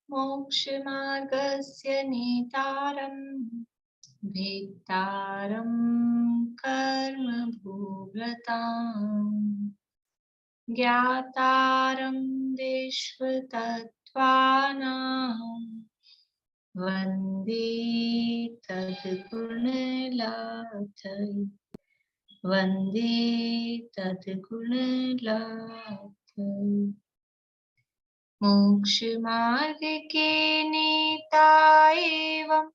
मोक्षमार्गस्य नेतारम् भेत्तारं कर्मभूव्रताम् ज्ञातारं विश्वतत्त्वानां वन्दे तद्गुणलाथै वन्दे तद्गुणलाथै। मोक्षमार्ग के नेता एवं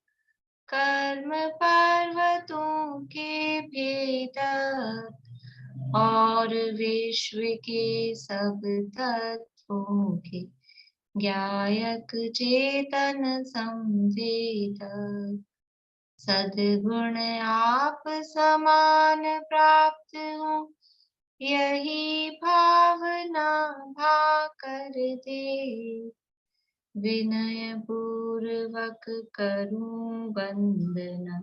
कर्म पर्वतों के भेदक और विश्व के सब तत्वों के ज्ञायक चेतन संवेदक सद्गुण आप समान प्राप्त हो यही भावना भाकर दे विनय पूर्वक करूं वंदना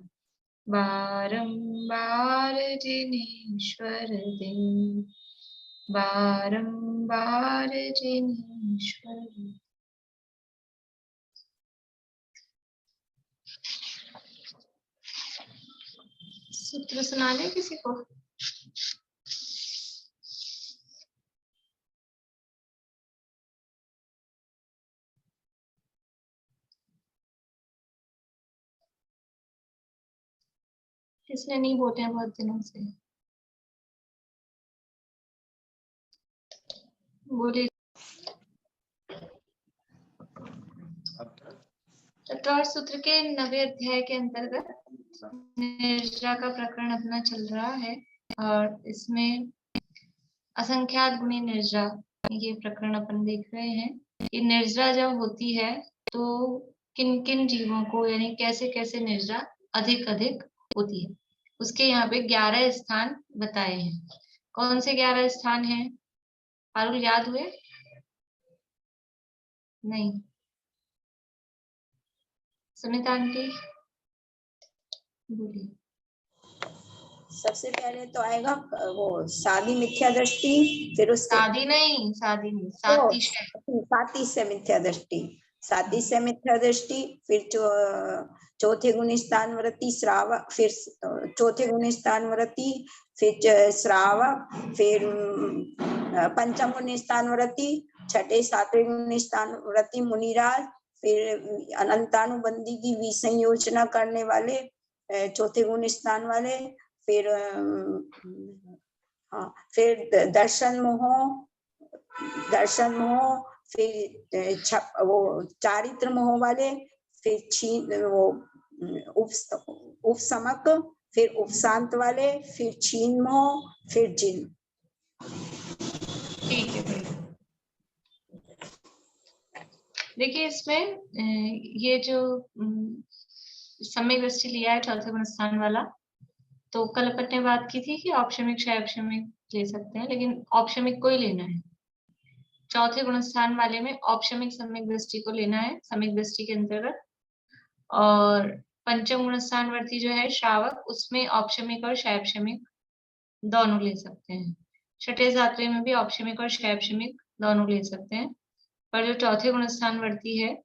बारंबार जिनेश्वर दे बारंबार जिनेश्वर दे। सूत्र सुना दे किसी को। किसने नहीं बोले हैं बहुत दिनों से, बोले। चतुर्थ सूत्र के 9वें अध्याय के अंतर्गत निर्जरा का प्रकरण अपना चल रहा है और इसमें असंख्यात गुणी निर्जरा ये प्रकरण अपन देख रहे हैं कि निर्जरा जब होती है तो किन किन जीवों को यानी कैसे कैसे निर्जरा अधिक अधिक होती है, उसके यहाँ पे 11 स्थान बताए हैं। कौन से 11 स्थान हैं पारुल, याद हुए? नहीं, सुनीता आंटी बोलिए। सबसे पहले तो आएगा वो सादी मिथ्या दृष्टि, फिर उसके सादी नहीं सातिशय मिथ्या दृष्टि, सातिशय मिथ्या दृष्टि, फिर चौथे गुण स्थान वृत्ति श्राव, फिर चौथे गुण स्थान वृत्ति, फिर श्राव, फिर पंचम गुण स्थान वृत्ति, छठे सातवें गुण स्थान वृत्ति मुनिराज, फिर अनंतानुबंधी की विसंयोजना करने वाले चौथे गुण स्थान वाले, फिर दर्शन मोह, फिर वो चारित्र मोह वाले, फिर वो उपसमक, फिर उपशांत वाले, फिर छीन मोह, फिर जिन। ठीक है। देखिए इसमें ये जो सम्यक दृष्टि लिया है चौथे गुण स्थान वाला, तो कल अपन ने बात की थी कि औपशमिक क्षयक्षमिक ले सकते हैं, लेकिन औपशमिक को ही लेना है। चौथे गुण स्थान वाले में औपशमिक सम्यक दृष्टि को लेना है सम्यक दृष्टि के अंतर्गत, और पंचम गुण स्थान वर्ती जो है श्रावक, उसमें औपशमिक और क्षयक्षमिक दोनों ले सकते हैं। छठे सातवें में भी औपशमिक और क्षयक्षमिक दोनों ले सकते हैं, पर जो चौथे गुण स्थान वर्ती है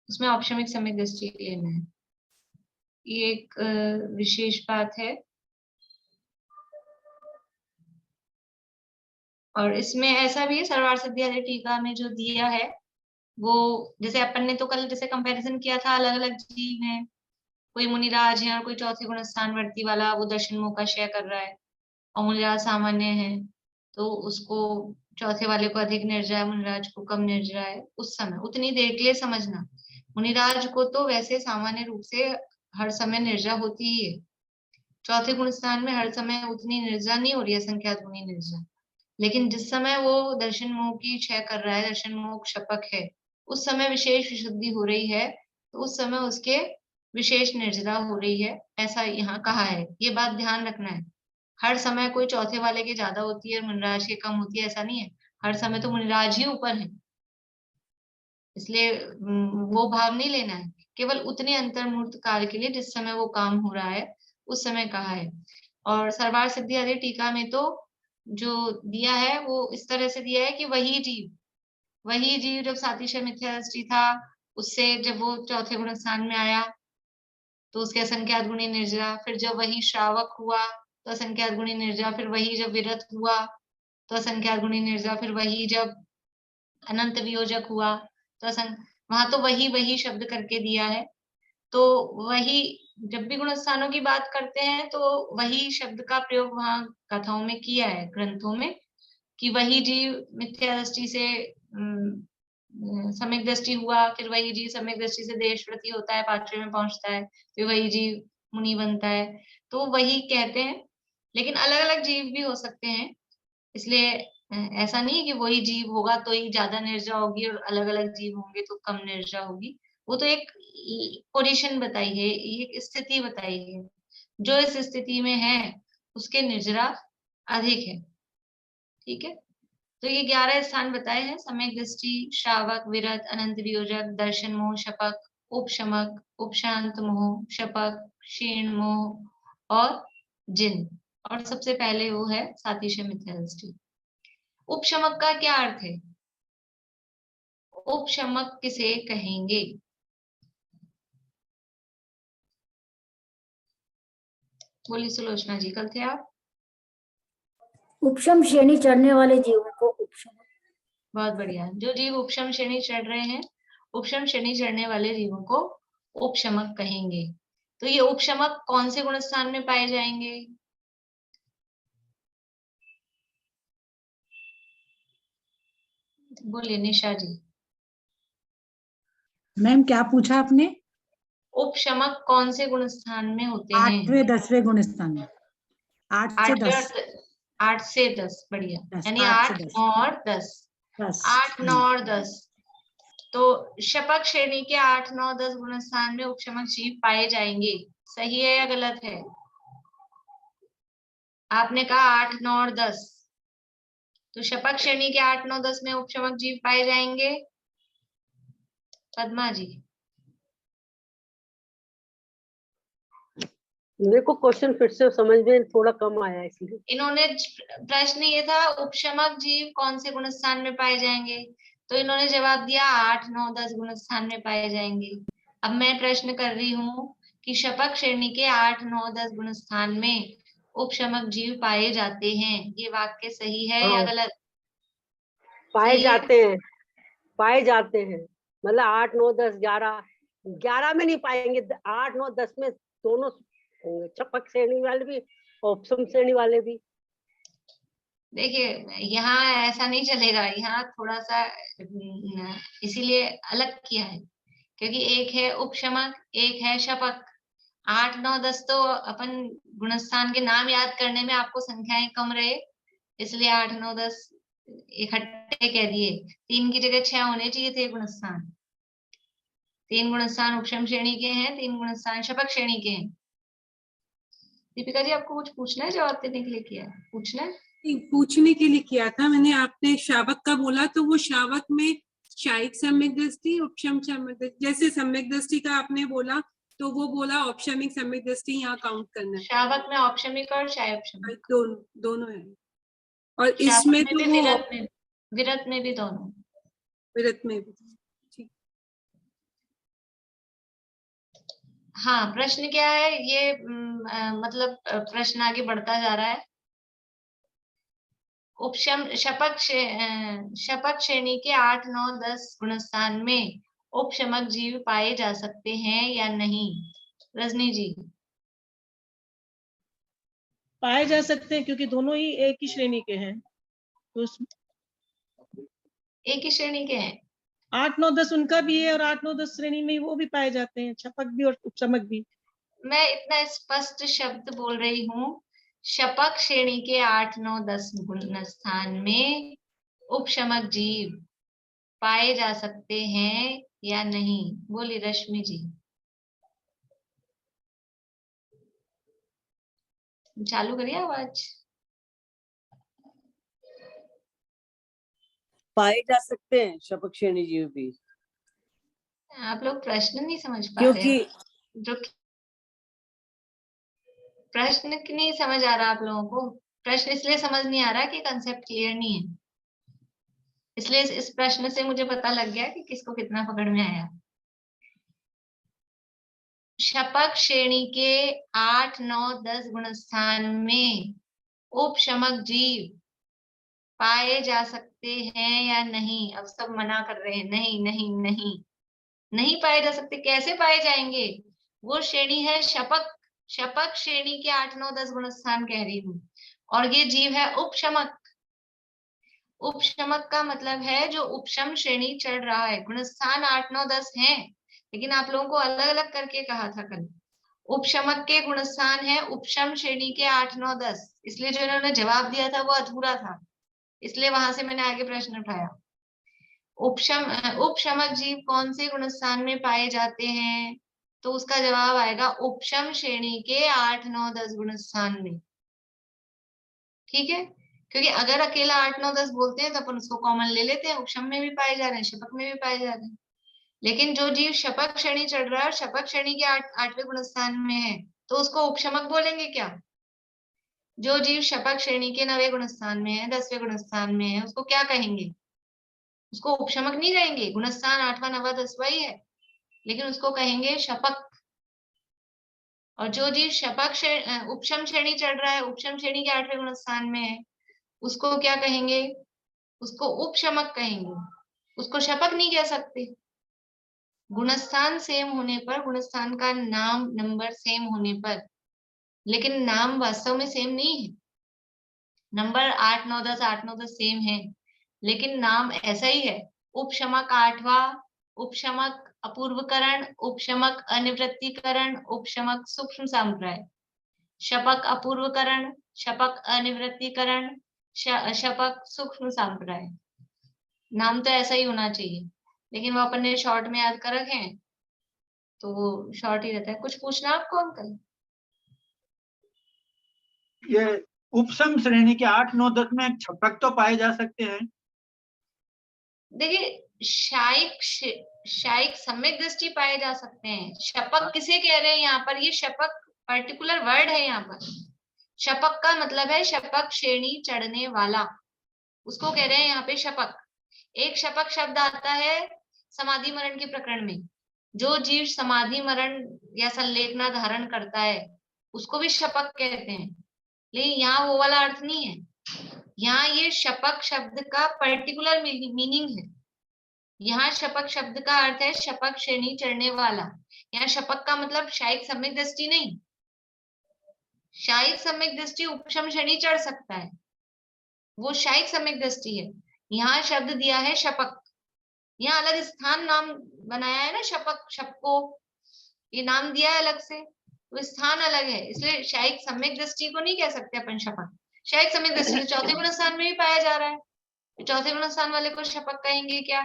उसमें औपशमिक सम्यक दृष्टि लेना है। ये एक विशेष बात है। और इसमें ऐसा भी है, सर्वार्थ सिद्धि आदि टीका में जो दिया है वो, जैसे अपन ने तो कल जैसे कंपैरिजन किया था अलग अलग जीव हैं, कोई मुनिराज है और कोई चौथे गुण स्थान वर्ती वाला वो दर्शन मोह का क्षय कर रहा है, और मुनिराज सामान्य है तो उसको चौथे वाले को अधिक निर्जरा है, मुनिराज को कम निर्जरा है। उस समय उतनी देर के लिए समझना, मुनिराज को तो वैसे सामान्य रूप से हर समय निर्जरा होती ही है, चौथे गुण स्थान में हर समय उतनी निर्जरा नहीं हो रही है, संख्यात गुणी निर्जरा, लेकिन जिस समय वो दर्शन मोह की क्षय कर रहा है, दर्शन मोह क्षपक है, उस समय विशेष विशुद्धि हो रही है, तो उस समय उसके विशेष निर्जरा हो रही है, ऐसा यहाँ कहा है। ये बात ध्यान रखना है, हर समय कोई चौथे वाले की ज्यादा होती है और मुनिराज की कम होती है, ऐसा नहीं है। हर समय तो मुनिराज ही ऊपर है, इसलिए वो भाव नहीं लेना है, केवल उतने अंतर्मूर्त काल के लिए जिस समय वो काम हो रहा है उस समय कहा है। और सर्वार्थ सिद्धि आदि टीका में तो जो दिया है वो इस तरह से दिया है कि वही जीव जब सातिशय मिथ्या दृष्टि था उससे जब वो चौथे गुण स्थान में आया तो उसके असंख्यात गुणी निर्जरा, फिर जब वही श्रावक हुआ तो असंख्यात गुणी निर्जरा, फिर वही जब विरत हुआ तो असंख्यात गुणी निर्जरा, फिर वही जब अनंत वियोजक हुआ तो वहां तो वही वही शब्द करके दिया है। तो वही जब भी गुण स्थानों की बात करते हैं तो वही शब्द का प्रयोग वहां कथाओं में किया है, ग्रंथों में, कि वही जीव मिथ्या दृष्टि से सम्यक दृष्टि हुआ, फिर वही जीव सम्यक दृष्टि से देशव्रती होता है, पांचवे में पहुंचता है, फिर वही जीव मुनि बनता है, तो वही कहते हैं। लेकिन अलग अलग जीव भी हो सकते हैं, इसलिए ऐसा नहीं है कि वही जीव होगा तो ही ज्यादा निर्जरा होगी और अलग अलग जीव होंगे तो कम निर्जरा होगी। वो तो एक पोजीशन बताई है, एक स्थिति बताई है, जो इस स्थिति में है उसके निर्जरा अधिक है। ठीक है, तो ये 11 स्थान बताए हैं: सम्यक दृष्टि, श्रावक, विरत, अनंत वियोजक, दर्शन मोह, शपक, उपशमक, उपशांत मोह, शपक, क्षीण मोह और जिन। और सबसे पहले वो है सातिशय मिथ्या दृष्टि। उपशमक का क्या अर्थ है? उपशमक किसे कहेंगे? बोली सुलोचना जी, कल थे आप? उपशम श्रेणी चढ़ने वाले जीवों को उपशम। बहुत बढ़िया। जो जीव उपशम श्रेणी चढ़ रहे हैं, उपशम श्रेणी चढ़ने वाले जीवों को उपशमक कहेंगे। तो ये उपशमक कौन से गुण स्थान में पाए जाएंगे? बोलिए निशा जी। मैम क्या पूछा आपने? उपशमक कौन से गुण स्थान में होते हैं? 8वें 10वें गुण स्थान में। 8 से 10। 8 से 10, बढ़िया। 10, यानी 8 से 8, 10। 9 और 10। 10 8, 9 और 10। तो शपक श्रेणी के 8, 9, 10 गुण स्थान में उपशमक जीव पाए जाएंगे। सही है या गलत है? आपने कहा 8, 9 और 10, तो शपक श्रेणी के 8, 9, 10 में उपशमक जीव पाए जाएंगे। पद्मा जी। मेरे को क्वेश्चन फिर से समझ में थोड़ा कम आया, इसलिए। इन्होंने प्रश्न ये था उपशमक जीव कौन से गुण स्थान में पाए जाएंगे, तो इन्होंने जवाब दिया 8, 9, 10 गुण स्थान में पाए जाएंगे। अब मैं प्रश्न कर रही हूँ कि शपक श्रेणी के 8, 9, 10 गुण स्थान में उपशमक जीव पाए जाते हैं, ये वाक्य सही है या गलत? पाए सही है? जाते हैं, पाए जाते हैं, मतलब 8, 9, 10, 11, 11 में नहीं पाएंगे, 8, 9, 10 में दोनों होंगे, चपक श्रेणी वाले भी और उपशम श्रेणी वाले भी। देखिए यहाँ ऐसा नहीं चलेगा, यहाँ थोड़ा सा इसीलिए अलग किया है क्योंकि एक है उपशमक, एक है शपक। 8, 9, 10 तो अपन गुणस्थान के नाम याद करने में आपको संख्याएं कम रहे, इसलिए 8, 9, 10 इकट्ठे कह दिए। 3 की जगह 6 होने चाहिए थे गुणस्थान। 3 गुणस्थान उपशम श्रेणी के हैं, 3 गुणस्थान शपक श्रेणी के हैं। दीपिका जी आपको कुछ पूछना है, जवाब देने के लिए किया है? पूछना है? पूछने के लिए किया था मैंने। आपने श्रावक का बोला तो वो श्रावक में शायिक सम्यक दृष्टि, उपशम सम्यक दृष्टि, जैसे सम्यक दृष्टि का आपने बोला तो वो बोला औपशमिक सम्यक दृष्टि यहाँ काउंट करना है। श्रावक में औपशमिक और शायोपशमिक दोनों है। और श्रावक इसमें में तो भी, वो विरत में भी दोनों। विरत में भी। ठीक। हाँ, प्रश्न क्या है ये? मतलब प्रश्न आगे बढ़ता जा रहा है। उपशम शपक श्रेणी के 8, 9, 10 गुणस्थान में उपशमक जीव पाए जा सकते हैं या नहीं? रजनी जी। पाए जा सकते हैं क्योंकि दोनों ही एक ही श्रेणी के हैं, तो एक ही श्रेणी के हैं। 8, 9, 10 उनका भी है और 8, 9, 10 श्रेणी में वो भी पाए जाते हैं, छपक भी और उपशमक भी। मैं इतना स्पष्ट शब्द बोल रही हूँ, शपक श्रेणी के 8, 9, 10 गुण स्थान में उपशमक जीव पाए जा सकते हैं या नहीं? बोली रश्मि जी। चालू करिए आवाज। पाए जा सकते हैं शपक श्रेणी जीव भी। आप लोग प्रश्न नहीं समझ पा क्योंकि रहे, जो प्रश्न की नहीं समझ आ रहा आप लोगों को। प्रश्न इसलिए समझ नहीं आ रहा कि कंसेप्ट क्लियर नहीं है, इसलिए इस प्रश्न से मुझे पता लग गया कि किसको कितना पकड़ में आया। शपक श्रेणी के 8, 9, 10 गुणस्थान में उपशमक जीव पाए जा सकते हैं या नहीं? अब सब मना कर रहे हैं, नहीं नहीं नहीं, नहीं पाए जा सकते। कैसे पाए जाएंगे? वो श्रेणी है शपक, शपक श्रेणी के 8, 9, 10 गुणस्थान कह रही हूँ, और ये जीव है उपशमक। उपशमक का मतलब है जो उपशम श्रेणी चढ़ रहा है। गुणस्थान 8, 9, 10 हैं, लेकिन आप लोगों को अलग अलग करके कहा था कल। उपशमक के गुणस्थान है उपशम श्रेणी के 8, 9, 10, इसलिए जो इन्होंने जवाब दिया था वो अधूरा था, इसलिए वहां से मैंने आगे प्रश्न उठाया। उपशमक जीव कौन से गुणस्थान में पाए जाते हैं? तो उसका जवाब आएगा उपशम श्रेणी के 8, 9, 10 गुणस्थान में। ठीक है, क्योंकि अगर अकेला 8, 9, 10 बोलते हैं तो अपन उसको कॉमन ले लेते हैं, उपशम में भी पाए जा रहे हैं, शपक में भी पाए जा रहे हैं। लेकिन जो जीव शपक श्रेणी चढ़ रहा है और शपक श्रेणी के 8वें गुणस्थान में है, तो उसको उपशमक बोलेंगे क्या? जो जीव शपक श्रेणी के 9वें गुणस्थान में है, 10वें गुणस्थान में है, उसको क्या कहेंगे? उसको उपशमक नहीं कहेंगे। गुणस्थान 8वां, 9वां, 10वां ही है, लेकिन उसको कहेंगे शपक। और जो जीव शपक उपशम श्रेणी चढ़ रहा है, उपशम श्रेणी के 8वें गुणस्थान में है, उसको क्या कहेंगे? उसको उपशमक कहेंगे, उसको शपक नहीं कह सकते। गुणस्थान सेम होने पर, गुणस्थान का नाम नंबर सेम होने पर, लेकिन नाम वास्तव में सेम नहीं है। नंबर 8, 9, 10, 8, 9, 10 सेम है, लेकिन नाम ऐसा ही है। उपशमक 8वां, उपशमक अपूर्वकरण, उपशमक अनिवृत्तीकरण, उपशमक सूक्ष्म संप्राय, शपक अपूर्वकरण, शपक अनिवृत्तीकरण, शपक सूक्ष्म संप्राय। नाम तो ऐसा ही होना चाहिए, लेकिन वो अपन ने शॉर्ट में याद कर रखे हैं, तो वो शॉर्ट ही रहता है। कुछ पूछना आपको अंकल? ये उपसम श्रेणी के 8, 9, 10 में छपक तो पाए जा सकते हैं। देखिए, शायिक सम्यक दृष्टि पाए जा सकते हैं। शपक किसे कह रहे हैं यहाँ पर? ये शपक पर्टिकुलर वर्ड है यहाँ पर। शपक का मतलब है शपक श्रेणी चढ़ने वाला, उसको कह रहे हैं यहाँ पे शपक। एक शपक शब्द आता है समाधि मरण के प्रकरण में। जो जीव समाधि मरण या संलेखना धारण करता है उसको भी शपक कहते हैं, लेकिन यहाँ वो वाला अर्थ नहीं है। यहाँ ये शपक शब्द का पर्टिकुलर मीनिंग है। यहाँ शपक शब्द का अर्थ है शपक श्रेणी चढ़ने वाला। यहाँ शपक का मतलब शायिक सम्यक दृष्टि नहीं। शायिक सम्यक दृष्टि उपशम श्रेणी चढ़ सकता है, वो शायिक सम्यक दृष्टि है। यहाँ शब्द दिया है शपक, यहाँ अलग स्थान नाम बनाया है ना, शपक, शपको, ये नाम दिया है अलग से, तो स्थान अलग है, इसलिए शायिक सम्यक दृष्टि को नहीं कह सकते अपन शपक। शायिक सम्यक दृष्टि तो चौथे गुणस्थान में भी पाया जा रहा है, चौथे गुणस्थान वाले को शपक कहेंगे क्या?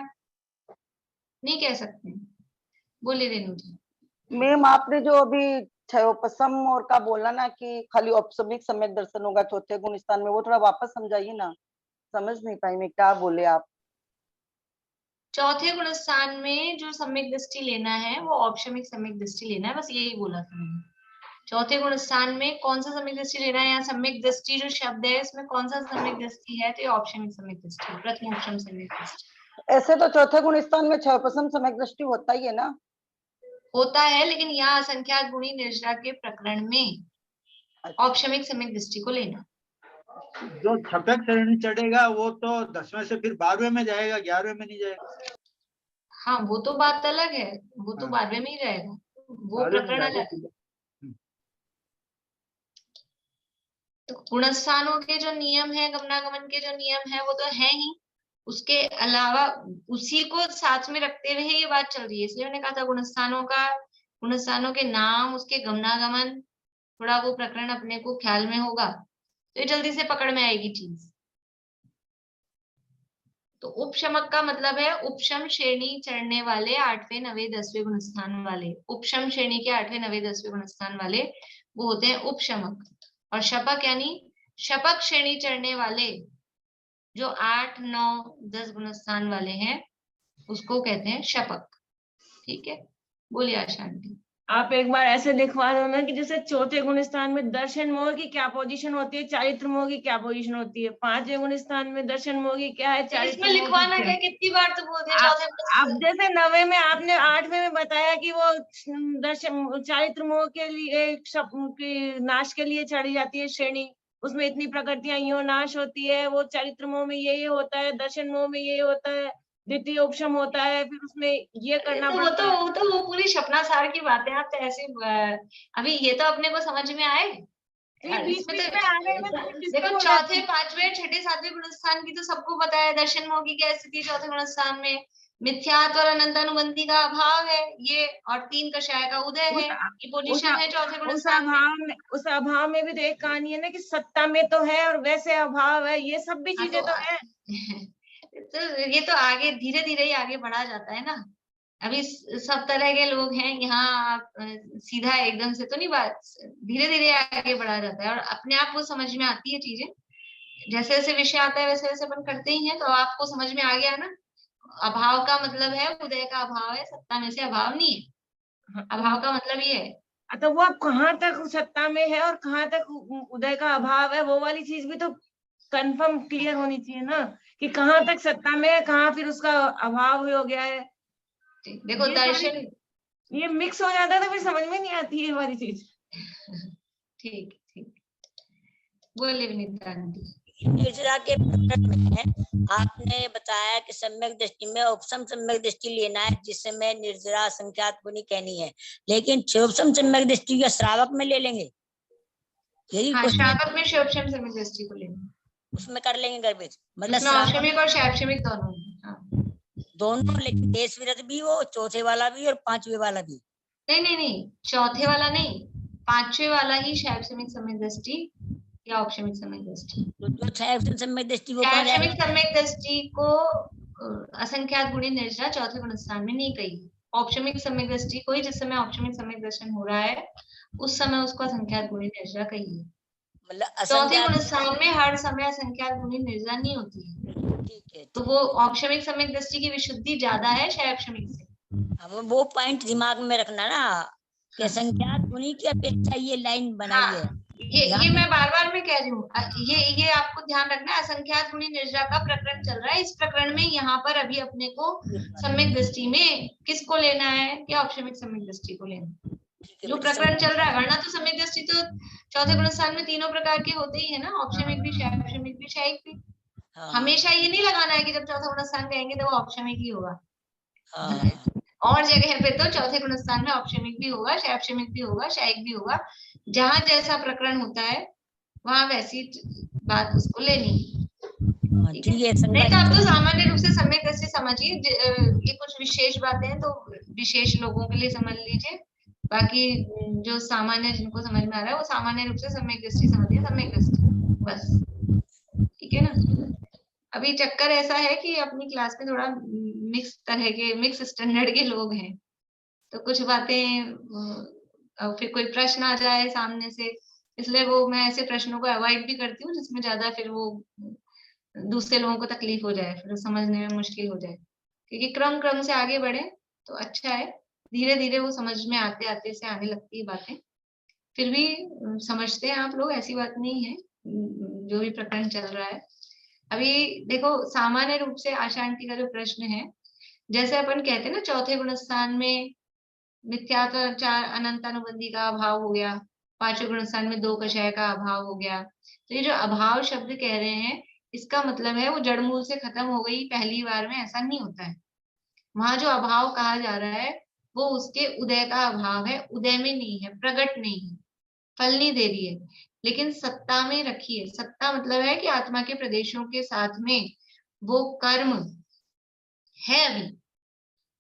नहीं कह सकते। बोलिए रेणु जी। मैम, आपने जो अभी क्षयोपशम और का बोला ना कि खाली औपसमिक सम्यक दर्शन होगा चौथे गुण स्थान में, वो थोड़ा वापस समझाइए ना, समझ नहीं पाई मैं क्या बोले आप। चौथे गुणस्थान में जो सम्यक दृष्टि लेना है वो औपशमिक सम्यक दृष्टि लेना है, बस यही बोला था मैंने। चौथे गुणस्थान में कौन सा सम्यक दृष्टि लेना है? यहाँ सम्यक दृष्टि जो शब्द है इसमें कौन सा सम्यक दृष्टि है? तो ये औपशमिक सम्यक दृष्टि, प्रथम उपशम सम्यक दृष्टि। ऐसे तो चौथे गुण स्थान में क्षयोपशम सम्यक दृष्टि होता ही है ना? होता है, लेकिन यहाँ असंख्यात गुणी निर्जरा के प्रकरण में औपशमिक सम्यक दृष्टि को लेना। जो छपक श्रेणी चढ़ेगा वो तो 10वें से फिर 12वें में जाएगा, 11वें में नहीं जाएगा। हाँ, वो तो बात अलग है, वो तो 12वें में ही रहेगा, वो प्रकरण अलग है। तो गुणस्थानों के जो नियम है, गमनागमन के जो नियम है वो तो है ही, उसके अलावा उसी को साथ में रखते हुए ये बात चल रही है। इसलिए मैंने कहा था गुणस्थानों के नाम, उसके गमनागमन, थोड़ा वो प्रकरण अपने को ख्याल में होगा तो ये जल्दी से पकड़ में आएगी चीज। तो उपशमक का मतलब है उपशम श्रेणी चढ़ने वाले 8वें, 9वें, 10वें गुणस्थान वाले। उपशम श्रेणी के 8वें, 9वें, 10वें गुणस्थान वाले वो होते हैं उपशमक। और शपक यानी शपक श्रेणी चढ़ने वाले जो 8, 9, 10 गुणस्थान वाले हैं उसको कहते हैं शपक। ठीक है, बोलिए आशा आंटी। आप एक बार ऐसे लिखवा दो ना कि जैसे चौथे गुण स्थान में दर्शन मोह की क्या पोजीशन होती है, चारित्र मोह की क्या पोजीशन होती है, पांचवें गुण स्थान में दर्शन मोह की क्या है, इसमें चारित्र मोह की लिखवाना क्या क्या, है। कितनी बार तो बोलते हैं आप चौथे जैसे 9वें में आपने 8वें में बताया कि वो दर्शन चारित्र मोह के लिए की नाश के लिए चढ़ी जाती है श्रेणी, उसमें इतनी प्रकृतियां यो नाश होती है, वो चारित्र मोह में ये होता है, दर्शन मोह में ये होता है, द्वितीय उपशम होता है, फिर उसमें ये करना पड़ता है। वो पूरी सपनासार की बातें आप तो ऐसे अभी ये तो अपने को समझ में आए। बीच इसमें बीच में आ गए ना, तो किसको देखो बोला? चौथे पांचवें छठे सातवें गुण स्थान की तो सबको पता है, दर्शन मोह की क्या स्थिति चौथे गुण स्थान में, मिथ्यात्व और अनंतानुबंधी का अभाव है ये, और 3 कषाय का उदय है, ये पोजीशन है चौथे गुण स्थान में। उस अभाव में भी तो एक कहानी है ना कि सत्ता में तो है और वैसे अभाव है, ये सब भी चीजें तो है। तो ये तो आगे धीरे धीरे ही आगे बढ़ा जाता है ना। अभी सब तरह के लोग हैं यहाँ, आप सीधा एकदम से तो नहीं बात, धीरे धीरे आगे बढ़ा जाता है और अपने आप वो समझ में आती है चीजें। जैसे जैसे विषय आता है वैसे वैसे अपन करते ही हैं, तो आपको समझ में आ गया ना। अभाव का मतलब है उदय का अभाव है, सत्ता में से अभाव नहीं है। अभाव का मतलब ये है। तो वो अब कहाँ तक सत्ता में है और कहाँ तक उदय का अभाव है, वो वाली चीज भी तो कंफर्म क्लियर होनी चाहिए ना, कि कहाँ तक सत्ता में है, कहाँ फिर उसका अभाव हो गया है। देखो दर्शन ये मिक्स हो जाता है तो फिर समझ में नहीं आती है ये वाली चीज। ठीक ठीक, बोलिए विनीता आंटी। निर्जरा के प्रकरण में आपने बताया कि सम्यक दृष्टि में उपसम सम्यक दृष्टि लेना है, जिससे मैं निर्जरा संख्यात गुणी कहनी है, लेकिन शिवोपम सम्यक दृष्टि का श्रावक में ले लेंगे, यही श्रावक में शिवोपम सम्यक दृष्टि को लेंगे, उसमें कर लेंगे गर्भित, मतलब औपशमिक और शैक्षणिक दोनों। दोनों, लेकिन देश विरत भी हो, चौथे वाला भी और पांचवे वाला भी। नहीं, चौथे वाला नहीं, पांचवे वाला ही शैक्षणिक सम्यक दृष्टि या औपशमिक सम्यक दृष्टि। जो शैक्षणिक सम्यक दृष्टि वो शैक्षणिक सम्यक दृष्टि को असंख्यात गुणी निर्जरा चौथे गुण स्थान में नहीं कही। औपशमिक सम्यक दृष्टि को ही जिस समय औपशमिक सम्यक दर्शन हो रहा है उस समय उसको असंख्यात गुणी निर्जरा कही है। मतलब चौथे गुण स्थान में हर समय असंख्यात गुणी निर्जरा नहीं होती है। ठीक है, तो वो औपशमिक सम्यक दृष्टि की विशुद्धि ज्यादा है शैक्षणिक से। अब वो पॉइंट दिमाग में रखना ना कि असंख्यात गुणी की अपेक्षा ये लाइन बनाई है। ये मैं बार बार मैं कह रही हूँ, ये आपको ध्यान रखना है। असंख्यात गुणी निर्जरा का प्रकरण चल रहा है, इस प्रकरण में यहाँ पर अभी अपने को सम्यक दृष्टि में किसको लेना है या औपशमिक सम्यक दृष्टि को लेना है। जो प्रकरण चल रहा है, वरना तो सम्यक दृष्टि तो चौथे गुण स्थान में तीनों प्रकार के होते ही है ना, औपशमिक भी, शैक्षणिक भी, शैक्षिक भी। हमेशा ये नहीं लगाना है कि जब चौथा गुण स्थान कहेंगे तो वो औपशमिक ही होगा। और जगह पे तो चौथे गुण स्थान में औपशमिक भी होगा, शैक्षणिक भी होगा, शैक्षिक भी होगा। जहां जैसा प्रकरण होता है वहां वैसी बात उसको लेनी है। नहीं तो आप तो सामान्य रूप से सम्यक दृष्टि समझिए। ये कुछ विशेष बातें हैं तो विशेष लोगों के लिए समझ लीजिए, बाकी जो सामान्य जिनको समझ में आ रहा है वो सामान्य रूप से सम्यक दृष्टि समझिए, सम्यक दृष्टि बस। ठीक है ना। अभी चक्कर ऐसा है कि अपनी क्लास में थोड़ा मिक्स स्टैंडर्ड के लोग हैं, तो कुछ बातें फिर कोई प्रश्न आ जाए सामने से, इसलिए वो मैं ऐसे प्रश्नों को अवॉइड भी करती हूँ जिसमें ज्यादा फिर वो दूसरे लोगों को तकलीफ हो जाए, फिर समझने में मुश्किल हो जाए। क्योंकि क्रम से आगे बढ़े तो अच्छा है, धीरे धीरे वो समझ में आते आते से आने लगती है बातें। फिर भी समझते हैं आप लोग, ऐसी बात नहीं है। जो भी प्रकरण चल रहा है अभी देखो, सामान्य रूप से आशा आंटी का जो प्रश्न है, जैसे अपन कहते हैं ना चौथे गुण स्थान में मिथ्यात्व अनंतानुबंधी का अभाव हो गया, पांचवें गुण स्थान में 2 कषाय का अभाव हो गया। तो ये जो अभाव शब्द कह रहे हैं इसका मतलब है वो जड़ मूल से खत्म हो गई पहली बार में, ऐसा नहीं होता है। वहां जो अभाव कहा जा रहा है वो उसके उदय का अभाव है, उदय में नहीं है, प्रकट नहीं है, फल नहीं दे रही है, लेकिन सत्ता में रखी है। सत्ता मतलब है कि आत्मा के प्रदेशों के साथ में वो कर्म है।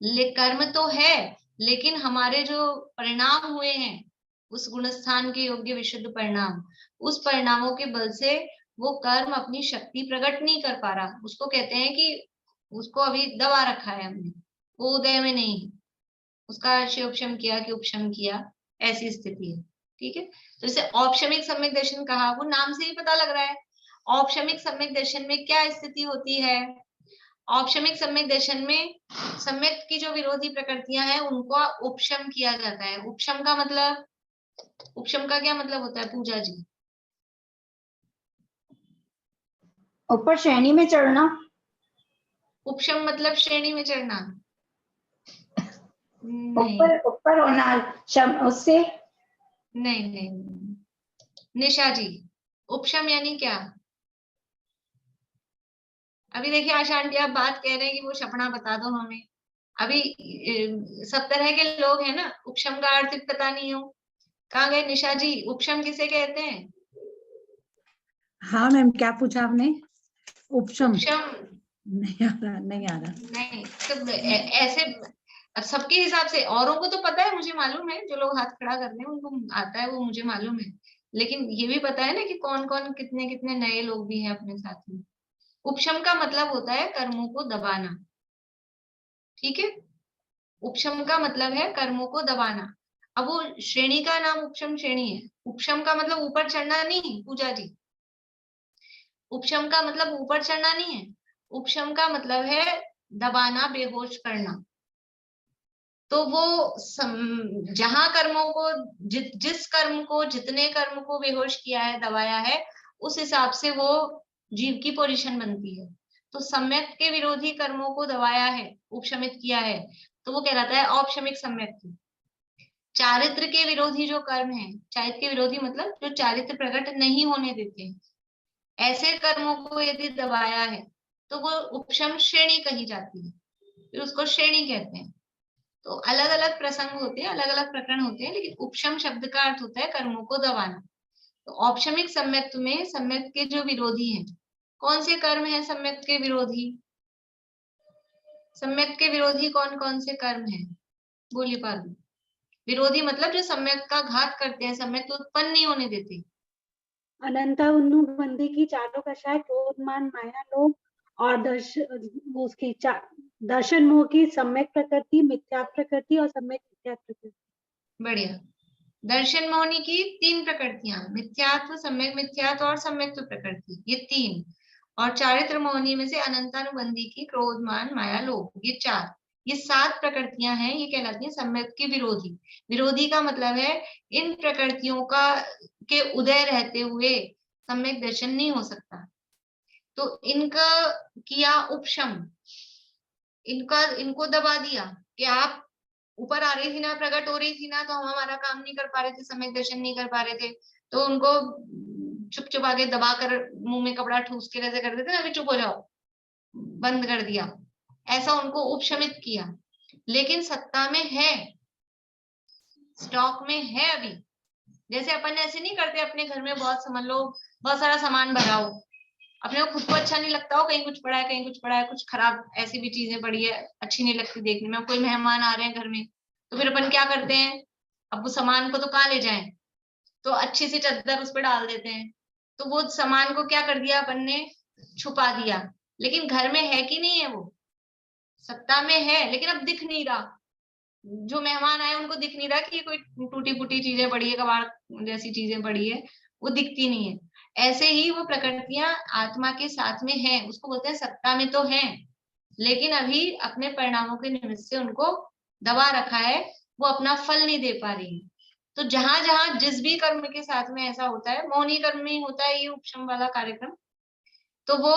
अभी कर्म तो है, लेकिन हमारे जो परिणाम हुए हैं उस गुणस्थान के योग्य विशुद्ध परिणाम, उस परिणामों के बल से वो कर्म अपनी शक्ति प्रकट नहीं कर पा रहा। उसको कहते हैं कि उसको अभी दबा रखा है हमने, वो उदय में नहीं है, उसका शिवोपशम किया कि उपशम किया, ऐसी स्थिति है। ठीक है, तो इसे औपशमिक सम्यक दर्शन कहा, वो नाम से ही पता लग रहा है। औपशमिक सम्यक दर्शन में क्या स्थिति होती है? औपशमिक सम्यक दर्शन में सम्यक की जो विरोधी प्रकृतियां हैं उनको उपशम किया जाता है। उपशम का क्या मतलब होता है पूजा जी? ऊपर श्रेणी में चढ़ना। उपशम मतलब श्रेणी में चढ़ना? ऊपर होना उससे नहीं। निशा जी, उपशम यानी क्या? अभी देखिए आशा आंटी, आप बात कह रहे हैं कि वो सपना बता दो हमें। अभी सब तरह के लोग हैं ना, उपशम का अर्थ पता नहीं हो। कहाँ गए निशा जी? उपशम किसे कहते हैं? हाँ मैम, क्या पूछा आपने? उपशम? उपशम नहीं आ रहा। नहीं, तो ऐसे अब सबके हिसाब से, औरों को तो पता है, मुझे मालूम है, जो लोग हाथ खड़ा करते हैं उनको आता है, वो मुझे मालूम है। लेकिन ये भी पता है ना कि कौन कौन कितने कितने नए लोग भी हैं अपने साथ में। उपशम का मतलब होता है कर्मों को दबाना। ठीक है, उपशम का मतलब है कर्मों को दबाना। अब वो श्रेणी का नाम उपशम श्रेणी है। उपशम का मतलब ऊपर चढ़ना नहीं पूजा जी। उपशम का मतलब ऊपर चढ़ना नहीं है। उपशम का मतलब है दबाना, बेहोश करना। तो वो जहां कर्मों को जिस कर्म को, जितने कर्म को बेहोश किया है, दबाया है, उस हिसाब से वो जीव की पोजीशन बनती है। तो सम्यक के विरोधी कर्मों को दबाया है, उपशमित किया है, तो वो कहलाता है औपशमिक सम्यक। चारित्र के विरोधी जो कर्म है, चारित्र के विरोधी मतलब जो चारित्र प्रकट नहीं होने देते, ऐसे कर्मों को यदि दबाया है तो वो उपशम श्रेणी कही जाती है, फिर उसको श्रेणी कहते हैं। तो अलग अलग प्रसंग होते हैं, अलग अलग प्रकरण होते हैं, लेकिन उपशम शब्द का अर्थ होता है कर्मों को दबाना। तो औपशमिक सम्यक में सम्यक के जो विरोधी हैं, कौन से कर्म हैं सम्यक के विरोधी? सम्यक के विरोधी कौन कौन से कर्म हैं? बोलिए पार्वती। विरोधी मतलब जो सम्यक का घात करते हैं, सम्यक को उत्पन्न नहीं होने देते। अनंता उन्नु बंदी की चारों कषाय, क्रोध मान माया लोभ और दर्शन मोह की सम्यक प्रकृति, मिथ्या प्रकृति और सम्यक मिथ्या प्रकृति। बढ़िया। दर्शन मोहनी की 3 प्रकृतियां, मिथ्यात्व, सम्यक मिथ्यात्व और सम्यक्त्व प्रकृति, ये 3। और चारित्र मोहनी में से अनंतानुबंधी की क्रोध मान माया लोभ, ये 4। ये 7 प्रकृतियां हैं, ये कहलाती हैं सम्यक की विरोधी। विरोधी का मतलब है इन प्रकृतियों के उदय रहते हुए सम्यक दर्शन नहीं हो सकता। तो इनका किया उपशम, इनको दबा दिया कि आप ऊपर आ रही थी ना, प्रकट हो रही थी ना, तो हम हमारा काम नहीं कर पा रहे थे, सम्यक दर्शन नहीं कर पा रहे थे, तो उनको चुप चुप आगे दबा कर मुंह में कपड़ा ठूस के ऐसे कर देते ना, अभी चुप हो जाओ, बंद कर दिया, ऐसा उनको उपशमित किया। लेकिन सत्ता में है, स्टॉक में है अभी। जैसे अपन ऐसे नहीं करते, अपने घर में बहुत समझ लो बहुत सारा सामान भरा हो, अपने को खुद को अच्छा नहीं लगता हो, कहीं कुछ पड़ा है, कहीं कुछ पड़ा है, कुछ खराब ऐसी भी चीजें पड़ी है, अच्छी नहीं लगती देखने में। कोई मेहमान आ रहे हैं घर में, तो फिर अपन क्या करते हैं, अब वो सामान को तो कहाँ ले जाएं, तो अच्छी सी चादर उस पर डाल देते हैं। तो वो सामान को क्या कर दिया अपन ने, छुपा दिया। लेकिन घर में है कि नहीं है, वो सत्ता में है, लेकिन अब दिख नहीं रहा। जो मेहमान आए उनको दिख नहीं रहा कि कोई टूटी फूटी चीजें पड़ी है, कबाड़ जैसी चीजें पड़ी है, वो दिखती नहीं है। ऐसे ही वो प्रकृतियां आत्मा के साथ में है, उसको बोलते हैं सत्ता में तो है, लेकिन अभी अपने परिणामों के निमित्त से उनको दबा रखा है, वो अपना फल नहीं दे पा रही। तो जहां जहां जिस भी कर्म के साथ में ऐसा होता है, मौनी कर्म में होता है ये उपशम वाला कार्यक्रम, तो वो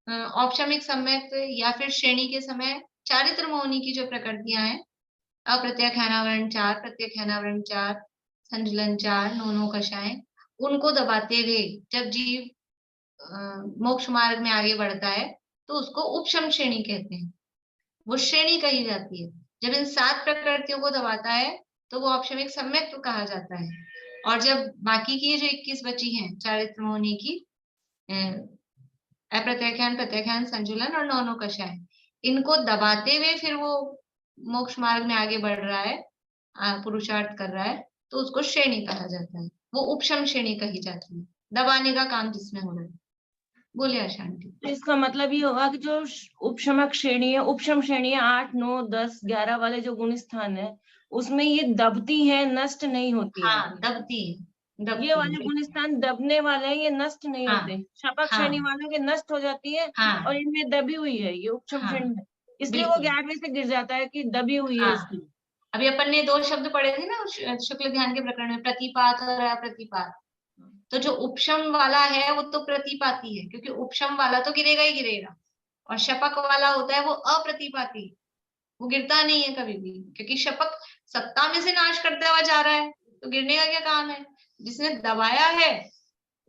औपशमिक सम्यक या फिर श्रेणी के समय चारित्र मौनी की जो प्रकृतियां हैं, अप्रत्यक्षानावरण 4, प्रत्यक्षानावरण 4, संजलन 4, नोनो कषाय, उनको दबाते हुए जब जीव मोक्ष मार्ग में आगे बढ़ता है तो उसको उपशम श्रेणी कहते हैं, वो श्रेणी कही जाती है। जब इन 7 प्रकृतियों को दबाता है तो वो औपशमिक सम्यक्त्व कहा जाता है। और जब बाकी की जो 21 बची हैं चारित्र मोहनी की, अप्रत्यक्षान, प्रत्यक्षान, संजुलन और नौनो कषाय, इनको दबाते हुए फिर वो मोक्ष मार्ग में आगे बढ़ रहा है, पुरुषार्थ कर रहा है, तो उसको श्रेणी कहा जाता है। वो उपशम श्रेणी कही जाती है, दबाने का काम जिसमें हो रहा है। बोलिए अशांति। तो इसका मतलब ये होगा कि जो उपशमक श्रेणी है, उपशम श्रेणी है 8, 9, 10, 11 वाले जो गुण स्थान है, उसमें ये दबती है, नष्ट नहीं होती है। हाँ, दबती है। ये वाले गुणस्थान दबने वाले हैं, ये नष्ट नहीं हाँ, होते। शपक हाँ। श्रेणी वालों के नष्ट हो जाती है हाँ, और इनमें दबी हुई है ये उपशम हाँ, श्रेणी में, इसलिए वो बिल्कुल। 11वें से गिर जाता है कि दबी हुई है हाँ। इसलिए। अभी अपन ने 2 शब्द पढ़े थे ना शुक्ल ध्यान के प्रकरण में, प्रतिपात और अप्रतिपात। तो जो उपशम वाला है वो तो प्रतिपाती है, क्योंकि उपशम वाला तो गिरेगा ही गिरेगा, और शपक वाला होता है वो अप्रतिपाती, वो गिरता नहीं है कभी भी, क्योंकि शपक सत्ता में से नाश करता हुआ जा रहा है, तो गिरने का क्या काम है। जिसने दबाया है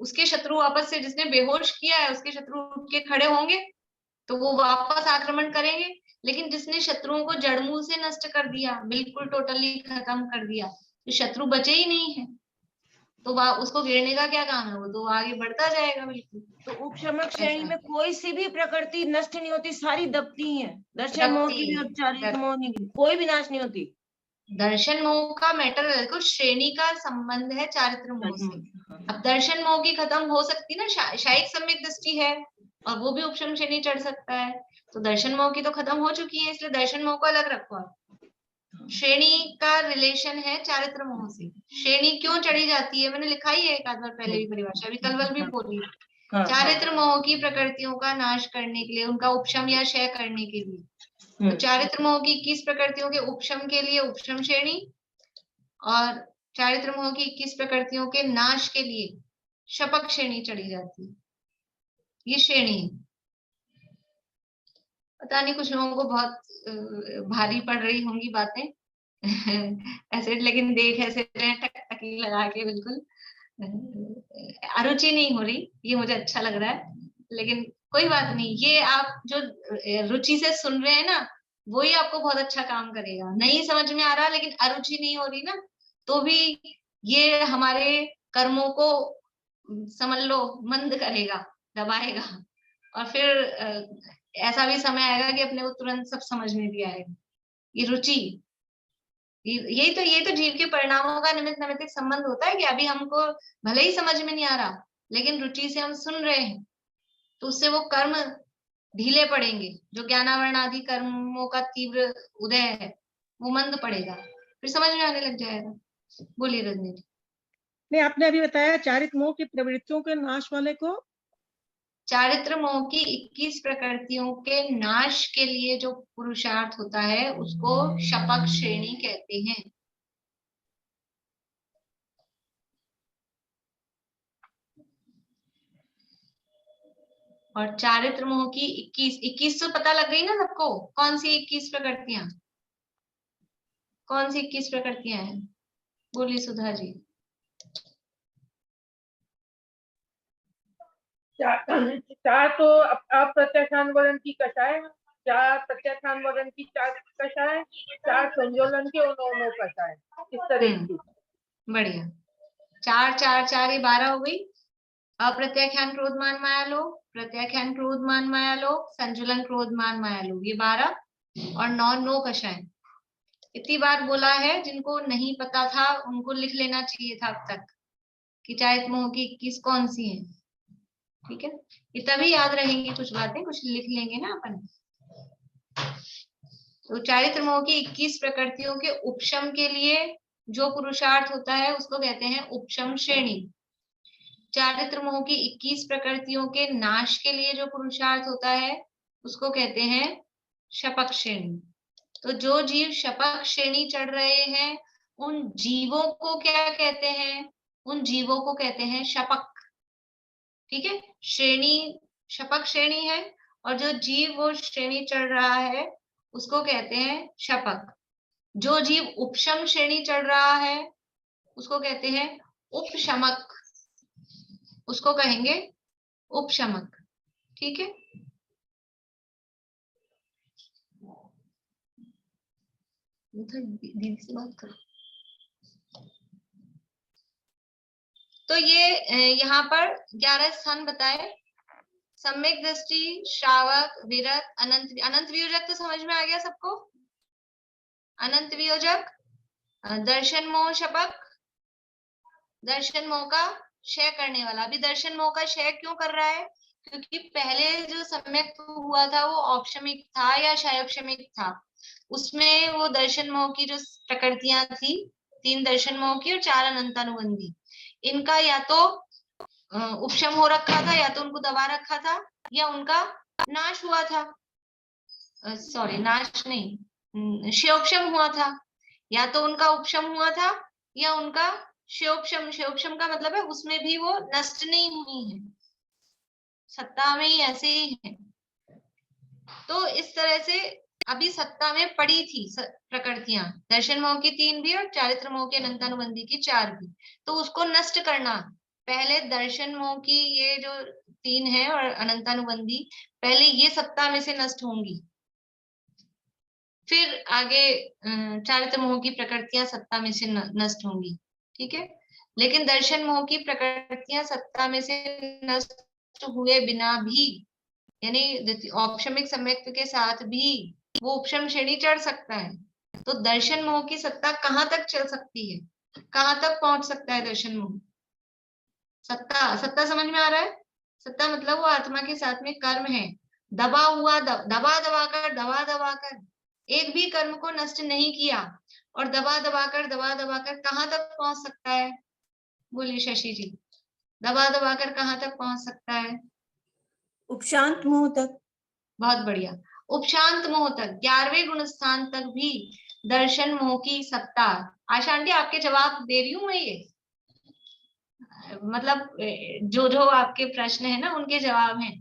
उसके शत्रु वापस से, जिसने बेहोश किया है उसके शत्रु उठ के खड़े होंगे, तो वो वापस आक्रमण करेंगे। लेकिन जिसने शत्रुओं को जड़मूल से नष्ट कर दिया, बिल्कुल टोटली खत्म कर दिया, तो शत्रु बचे ही नहीं है, तो उसको गिरने का क्या काम है, वो तो आगे बढ़ता जाएगा बिल्कुल। तो उपशमक श्रेणी में कोई सी भी प्रकृति नष्ट नहीं होती, सारी दबती हैं। दर्शन मोह की भी, औपचारिक मोह की, कोई भी नाश नहीं होती। दर्शन मोह का मैटर है, देखो श्रेणी का संबंध है चारित्र मोह से। अब दर्शन मोह की खत्म हो सकती ना, शायिक सम्यक दृष्टि है और वो भी उपशम श्रेणी चढ़ सकता है, तो दर्शन मोह की तो खत्म हो चुकी है, इसलिए दर्शन मोह को अलग रखो आप। श्रेणी का रिलेशन है चारित्र मोह से। श्रेणी क्यों चढ़ी जाती है, मैंने लिखा ही है एक आध बार पहले भी परिभाषा, अभी कल भी बोली। चारित्र मोह की प्रकृतियों का नाश करने के लिए, उनका उपशम या क्षय करने के लिए। तो चारित्र मोह की 21 प्रकृतियों के उपशम के लिए उपशम श्रेणी, और चारित्र मोह की 21 प्रकृतियों के नाश के लिए शपक श्रेणी चढ़ी जाती है। ये श्रेणी है। पता नहीं कुछ लोगों को बहुत भारी पड़ रही होंगी बातें ऐसे, लेकिन देख ऐसे रहे टकटकी लगा के, बिल्कुल अरुचि नहीं हो रही, ये मुझे अच्छा लग रहा है, लेकिन कोई बात नहीं। ये आप जो रुचि से सुन रहे हैं ना, वो ही आपको बहुत अच्छा काम करेगा। नहीं समझ में आ रहा लेकिन अरुचि नहीं हो रही ना, तो भी ये हमारे कर्मों को समझ लो मंद करेगा, दबाएगा, और फिर ऐसा भी समय आएगा कि अपने को तुरंत सब समझ में भी आएगा। ये रुचि, ये तो जीव के परिणामों का निमित्त नैमित्तिक संबंध होता है कि अभी हमको भले ही समझ में नहीं आ रहा, लेकिन रुचि से हम सुन रहे हैं, तो उससे वो कर्म ढीले पड़ेंगे। जो ज्ञानावरण आदि कर्मों का तीव्र उदय है वो मंद पड़ेगा, फिर समझ में आने लग जाएगा। बोलिए रजनी। नहीं, आपने अभी बताया चारित्र मोह की प्रवृत्तियों के नाश वाले को, चारित्र मोह की 21 प्रकृतियों के नाश के लिए जो पुरुषार्थ होता है उसको शपक श्रेणी कहते हैं। और चारित्र मोह की 21 तो पता लग गई ना सबको, कौन सी 21 प्रकृतियां, कौन सी 21 प्रकृतियां हैं? बोलिए सुधा जी। चार तो अप्रत्याख्यान वर्ण की कषाय, 4 प्रत्याख्यान वर्ण की 4 कषाय, 4 संयोलन के 9 कषाय, इस तरह की। बढ़िया। 4 4 4 ये 12 हो गई। अप्रत्याख्यान क्रोध मान माया लोभ, प्रत्याख्यान क्रोध मान माया लोभ, संजुलन क्रोध मान माया लोभ, ये 12 और 9 कषाय। इतनी बार बोला है, जिनको नहीं पता था उनको लिख लेना चाहिए था अब तक कि चारित्र मोह की 21 कौन सी है। ठीक है, ये तभी याद रहेंगी कुछ बातें, कुछ लिख लेंगे ना अपन। तो चारित्र मोह की 21 प्रकृतियों के उपशम के लिए जो पुरुषार्थ होता है उसको कहते हैं उपशम श्रेणी। चारित्र मोह की 21 प्रकृतियों के नाश के लिए जो पुरुषार्थ होता है उसको कहते हैं शपक श्रेणी। तो जो जीव शपक श्रेणी चढ़ रहे हैं उन जीवों को क्या कहते हैं? उन जीवों को कहते हैं शपक। ठीक है, श्रेणी शपक श्रेणी है, और जो जीव वो श्रेणी चढ़ रहा है उसको कहते हैं शपक। जो जीव उपशम श्रेणी चढ़ रहा है उसको कहते हैं उपशमक, उसको कहेंगे उपशमक। ठीक है, दीदी से बात करो। तो ये यहाँ पर 11 स्थान बताए। सम्यक दृष्टि, श्रावक, विरत, अनंत वियोजक तो समझ में आ गया सबको। अनंत वियोजक, दर्शन मोह शपक, दर्शन मोह का क्षय करने वाला। अभी दर्शन मोह का क्षय क्यों कर रहा है? क्योंकि पहले जो सम्यक हुआ था वो औपशमिक था या क्षयोपशमिक था, उसमें वो दर्शन मोह की जो प्रकृतियां थी, 3 दर्शन मोह की और 4 अनंतानुबंधी, इनका या तो उपशम हो रखा था, या तो उनको दबा रखा था, या उनका नाश हुआ था, सॉरी नाश नहीं, क्षयोपशम हुआ था, या तो उनका उपशम हुआ था या उनका क्षयोपशम। क्षयोपशम का मतलब है उसमें भी वो नष्ट नहीं हुई है, सत्ता में ही ऐसे ही है। तो इस तरह से अभी सत्ता में पड़ी थी प्रकृतियां, दर्शन मोह की 3 भी और चारित्र मोह के अनंतानुबंधी की 4 भी। तो उसको नष्ट करना, पहले दर्शन मोह की ये जो 3 है और अनंतानुबंधी, पहले ये सत्ता में से नष्ट होंगी, फिर आगे चारित्र मोह की प्रकृतियां सत्ता में से नष्ट होंगी। ठीक है, लेकिन दर्शन मोह की प्रकृतियां सत्ता में से नष्ट हुए बिना भी, यानी औपशमिक सम्यक्त्व के साथ भी वो उपशम श्रेणी चढ़ सकता है। तो दर्शन मोह की सत्ता कहाँ तक चल सकती है, कहाँ तक पहुंच सकता है दर्शन मोह? सत्ता, सत्ता समझ में आ रहा है? सत्ता मतलब वो आत्मा के साथ में कर्म है, दबा हुआ, दबा दबा कर एक भी कर्म को नष्ट नहीं किया, और दबा दबा कर कहाँ तक पहुंच सकता है? बोलिए शशि जी, दबा दबा कर कहाँ तक पहुंच सकता है? उपशांत मोह तक। बहुत बढ़िया, उपशांत मोह तक, 11वें गुण स्थान तक भी दर्शन मोह की सत्ता। आशा आंटी आपके जवाब दे रही हूँ मैं, ये मतलब जो जो आपके प्रश्न है ना उनके जवाब हैं।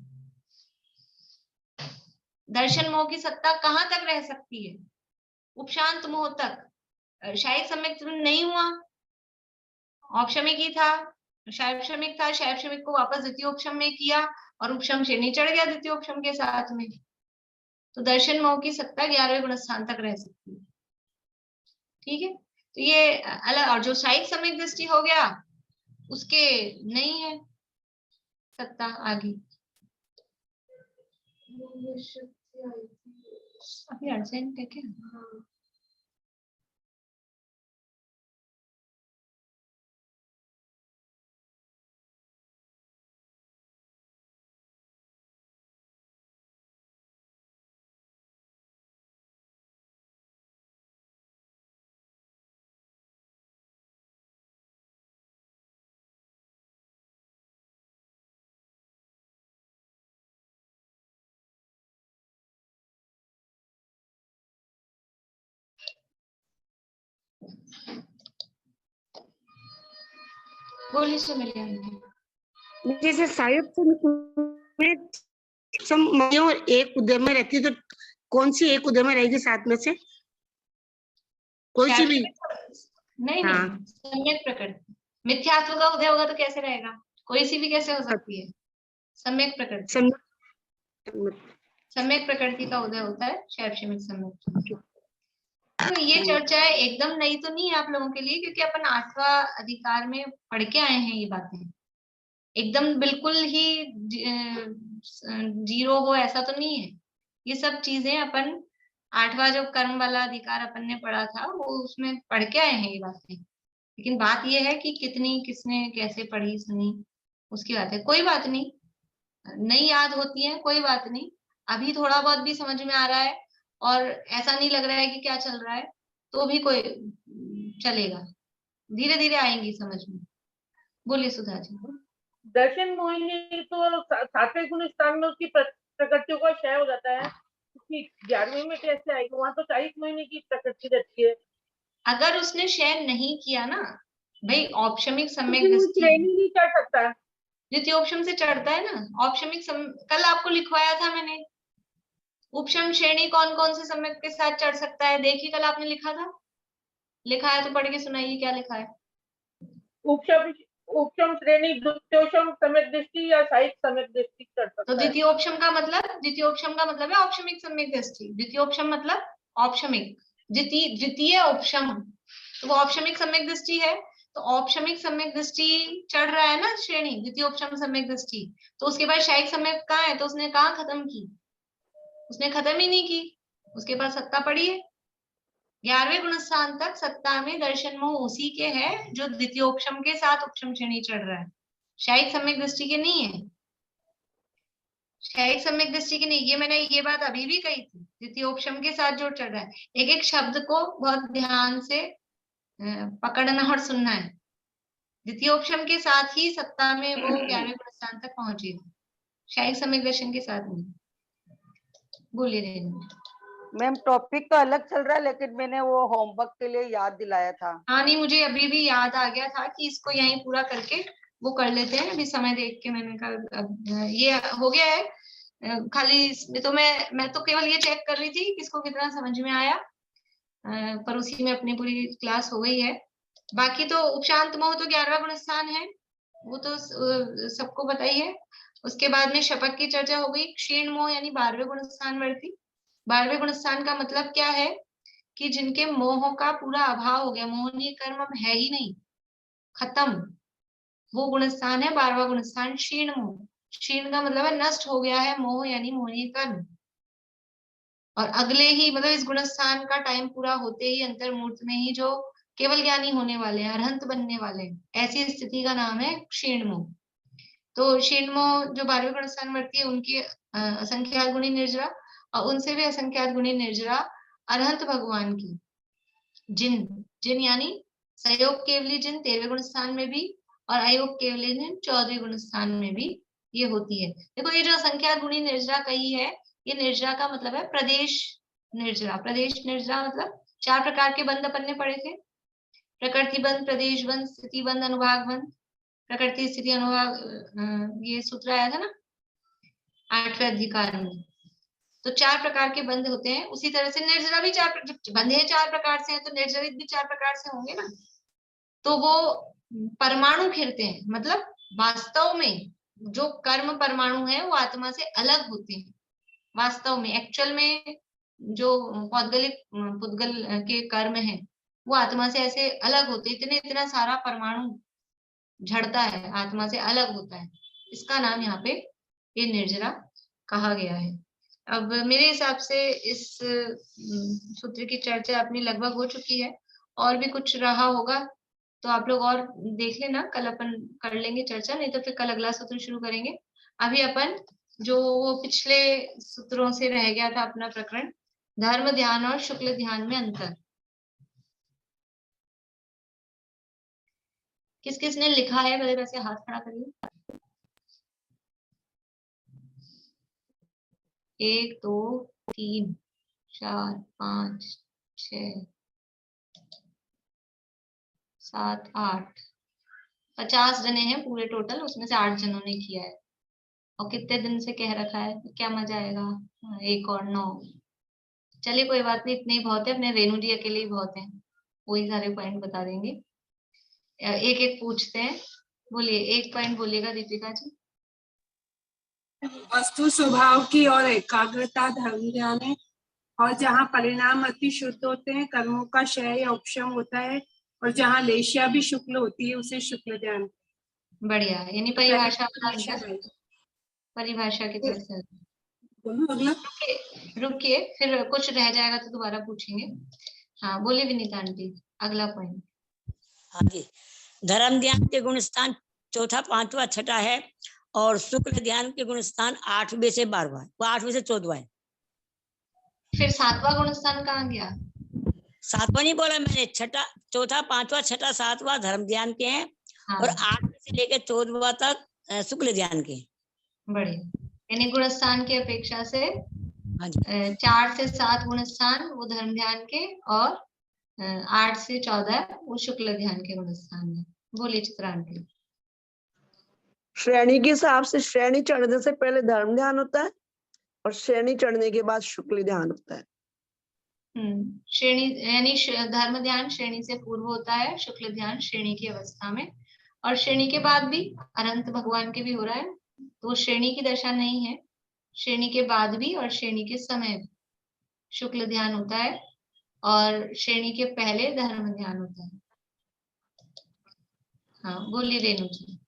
दर्शन मोह की सत्ता कहाँ तक रह सकती है? उपशांत मोह तक। शायद सम्यक नहीं हुआ, औपशमिक ही था, शैवशमिक था, शैवशमिक को वापस द्वितीय उपशम में किया और उपशम श्रेणी चढ़ गया द्वितीय उपशम के साथ में। तो दर्शन मोह की सत्ता 11वें गुण स्थान तक रह सकती है। ठीक है, तो ये अलग। और जो शायद सम्यक दृष्टि हो गया उसके नहीं है सत्ता आगे। अभी अर्जेंट है क्या? बोलिए सुमिलिया। जैसे संयुक्त में सब और एक उदय में रहती है, तो कौन सी एक उदय में रहेगी साथ में से? कोई सी भी नहीं, हाँ। नहीं, सम्यक प्रकृति। मिथ्यात्व का उदय होगा तो कैसे रहेगा? कोई सी भी कैसे हो सकती है? सम्यक प्रकृति, सम्यक प्रकृति का उदय होता है शैवशमिक सम्यक। तो ये चर्चा है एकदम नई तो नहीं है आप लोगों के लिए, क्योंकि अपन 8वां अधिकार में पढ़ के आए हैं ये बातें। एकदम बिल्कुल ही जीरो हो ऐसा तो नहीं है। ये सब चीजें अपन 8वां जो कर्म वाला अधिकार अपन ने पढ़ा था वो उसमें पढ़ के आए हैं ये बातें। लेकिन बात ये है कि कितनी किसने कैसे पढ़ी सुनी उसकी बात है। कोई बात नहीं, नहीं याद होती है कोई बात नहीं, अभी थोड़ा बहुत भी समझ में आ रहा है और ऐसा नहीं लग रहा है कि क्या चल रहा है तो भी कोई चलेगा, धीरे धीरे आएंगी समझ में। बोलिए सुधा जी। दर्शन मोहिनी तो 7वें गुण स्थान में उसकी प्रकृतियों का क्षय हो जाता है, उसकी 11वीं में कैसे आएगी? वहां तो 40 महीने की प्रकृति रहती है। अगर उसने क्षय नहीं किया ना भाई, औपशमिक सम्यक श्रेणी नहीं चढ़ सकता, द्वितीय उपशम से चढ़ता है ना औपशमिक। कल आपको लिखवाया था मैंने, उपशम श्रेणी कौन कौन से सम्यक के साथ चढ़ सकता है, देखिए कल आपने लिखा था, लिखा है तो पढ़ के सुनाइए क्या लिखा है। उपशम श्रेणी द्वितीयोपशम सम्यक दृष्टि या साहित्य सम्यक दृष्टि चढ़ सकता है। तो द्वितीयोपशम का मतलब है औपशमिक सम्यक दृष्टि। द्वितीयोपशम मतलब औपशमिक, द्वितीय उपशम तो वो औपशमिक सम्यक दृष्टि है। तो औपशमिक सम्यक दृष्टि चढ़ रहा है ना श्रेणी, द्वितीय उपशम सम्यक दृष्टि, तो उसके बाद शायिक सम्यक कहाँ है? तो उसने कहाँ खत्म की? उसने खत्म ही नहीं की, उसके पास सत्ता पड़ी है। 11वें गुण स्थान तक सत्ता में दर्शन मोह उसी के है जो द्वितीयोपशम के साथ उपशम श्रेणी चढ़ रहा है, शायिक सम्यक दृष्टि के नहीं है। शायिक सम्यक दृष्टि की नहीं, ये मैंने ये बात अभी भी कही थी, द्वितीयोपशम के साथ जो चढ़ रहा है। एक एक शब्द को बहुत ध्यान से पकड़ना और सुनना है। द्वितीय उपशम के साथ ही सत्ता में वो 11वें गुणस्थान तक पहुंची, शायद सम्यक दर्शन के साथ नहीं। बोलिए रेणु। मैम टॉपिक तो अलग चल रहा है, लेकिन मैंने वो होमवर्क के लिए याद दिलाया था। हाँ नहीं, मुझे अभी भी याद आ गया था कि इसको यहीं पूरा करके वो कर लेते हैं। अभी समय देख के मैंने कहा अब ये हो गया है, खाली इसमें तो मैं तो केवल ये चेक कर रही थी कि किसको कितना समझ में आया, पर उसी में अपनी पूरी क्लास हो गई है। बाकी तो उपशांत मोह तो 11वां गुणस्थान है, वो तो सबको पता ही है। उसके बाद में शपथ की चर्चा हो गई। क्षीण मोह यानी 12वें गुणस्थान वर्ती। 12वें गुणस्थान का मतलब क्या है कि जिनके मोह का पूरा अभाव हो गया, मोहनीय कर्म अब है ही नहीं, खत्म, वो गुणस्थान है 12वां गुणस्थान क्षीण मोह। क्षीण का मतलब है नष्ट हो गया है मोह यानी मोहनीय कर्म। और अगले ही मतलब इस गुणस्थान का टाइम पूरा होते ही अंतर्मूर्त में ही जो केवल ज्ञानी होने वाले हैं, अरहंत बनने वाले हैं, ऐसी स्थिति का नाम है क्षीण मोह। तो क्षीण मोह जो 12वें गुणस्थान वर्ती है, उनकी असंख्यात गुणी निर्जरा, और उनसे भी असंख्यात गुणी निर्जरा अरहंत भगवान की जिन, जिन यानी सहयोग केवली जिन 13वें गुणस्थान में भी, और अयोग केवली जिन 14वें गुणस्थान में भी ये होती है। देखो ये जो असंख्यात गुणी निर्जरा कही है, ये निर्जरा का मतलब है प्रदेश निर्जरा। प्रदेश निर्जरा मतलब 4 प्रकार के बंध अपन ने पढ़े थे, प्रकृति बंध, प्रदेश बंध, स्थिति बंध, अनुभाग बंध। प्रकृति स्थिति अनुभाग ये सूत्र आया था ना 8वें अधिकार में। तो 4 प्रकार के बंध होते हैं। उसी तरह से निर्जरा भी 4 बंधे 4 प्रकार से हैं, तो निर्जरित भी 4 प्रकार से होंगे ना। तो वो परमाणु फिरते हैं, मतलब वास्तव में जो कर्म परमाणु है वो आत्मा से अलग होते हैं। वास्तव में एक्चुअल में जो पुद्गल के कर्म है वो आत्मा से ऐसे अलग होते, इतना सारा परमाणु झड़ता है, आत्मा से अलग होता है। इसका नाम यहाँ पे ये निर्जरा कहा गया है। अब मेरे हिसाब से इस सूत्र की चर्चा अपनी लगभग हो चुकी है। और भी कुछ रहा होगा तो आप लोग और देख लेना, कल अपन कर लेंगे चर्चा, नहीं तो फिर कल अगला सूत्र शुरू करेंगे। अभी अपन जो वो पिछले सूत्रों से रह गया था अपना प्रकरण, धर्म ध्यान और शुक्ल ध्यान में अंतर, किस किस ने लिखा है मेरे वैसे हाथ खड़ा करिए। 1 2 3 4 5 6 7 8 50 जने हैं पूरे टोटल, उसमें से 8 जनों ने किया है। और कितने दिन से कह रखा है, क्या मजा आएगा, 1 और 9। चलिए कोई बात नहीं, इतने ही बहुत है, अपने रेणु जी अकेले ही बहुत है, वही सारे पॉइंट बता देंगे। एक एक पूछते हैं, बोलिए, एक पॉइंट बोलिएगा दीपिका जी। वस्तु स्वभाव की और एकाग्रता धर्म ध्यान है, और जहाँ परिणाम अति शुद्ध होते हैं कर्मों का क्षय या उपशम होता है, और जहाँ लेशिया भी शुक्ल होती है उसे शुक्ल ध्यान। बढ़िया, यानी परिभाषा परिभाषा की तरफ से। रुकिए फिर कुछ रह जाएगा तो दोबारा पूछेंगे। हाँ बोलिए विनीता आंटी, अगला पॉइंट। हाँ जी, धर्म ध्यान के गुण स्थान 4, 5, 6 है, और शुक्ल ध्यान के गुण स्थान 8वें से 12वां है, वो 8वें से 14वां है। फिर 7वां गुण स्थान कहाँ गया? 7वां नहीं बोला मैंने, 6, 4, 5, 6, 7वां धर्म ध्यान के हैं। हाँ। और 8 से लेकर 14वां तक शुक्ल ध्यान के। बढ़िया, यानी गुण स्थान की अपेक्षा से 4 से 7 गुण स्थान वो धर्म ध्यान के, और 8 से 14 वो शुक्ल ध्यान के गुण स्थान है। बोलिए चित्रांटी। श्रेणी के हिसाब से श्रेणी चढ़ने से पहले धर्म ध्यान होता है, और श्रेणी चढ़ने के बाद शुक्ल ध्यान होता है। श्रेणी यानी धर्म ध्यान श्रेणी से पूर्व होता है, शुक्ल ध्यान श्रेणी की अवस्था में, और श्रेणी के बाद भी अनंत भगवान के भी हो रहा है, तो श्रेणी की दशा नहीं है। श्रेणी के बाद भी और श्रेणी के समय भी शुक्ल ध्यान होता है, और श्रेणी के पहले धर्म ध्यान होता है। हाँ बोलिए रेणु जी।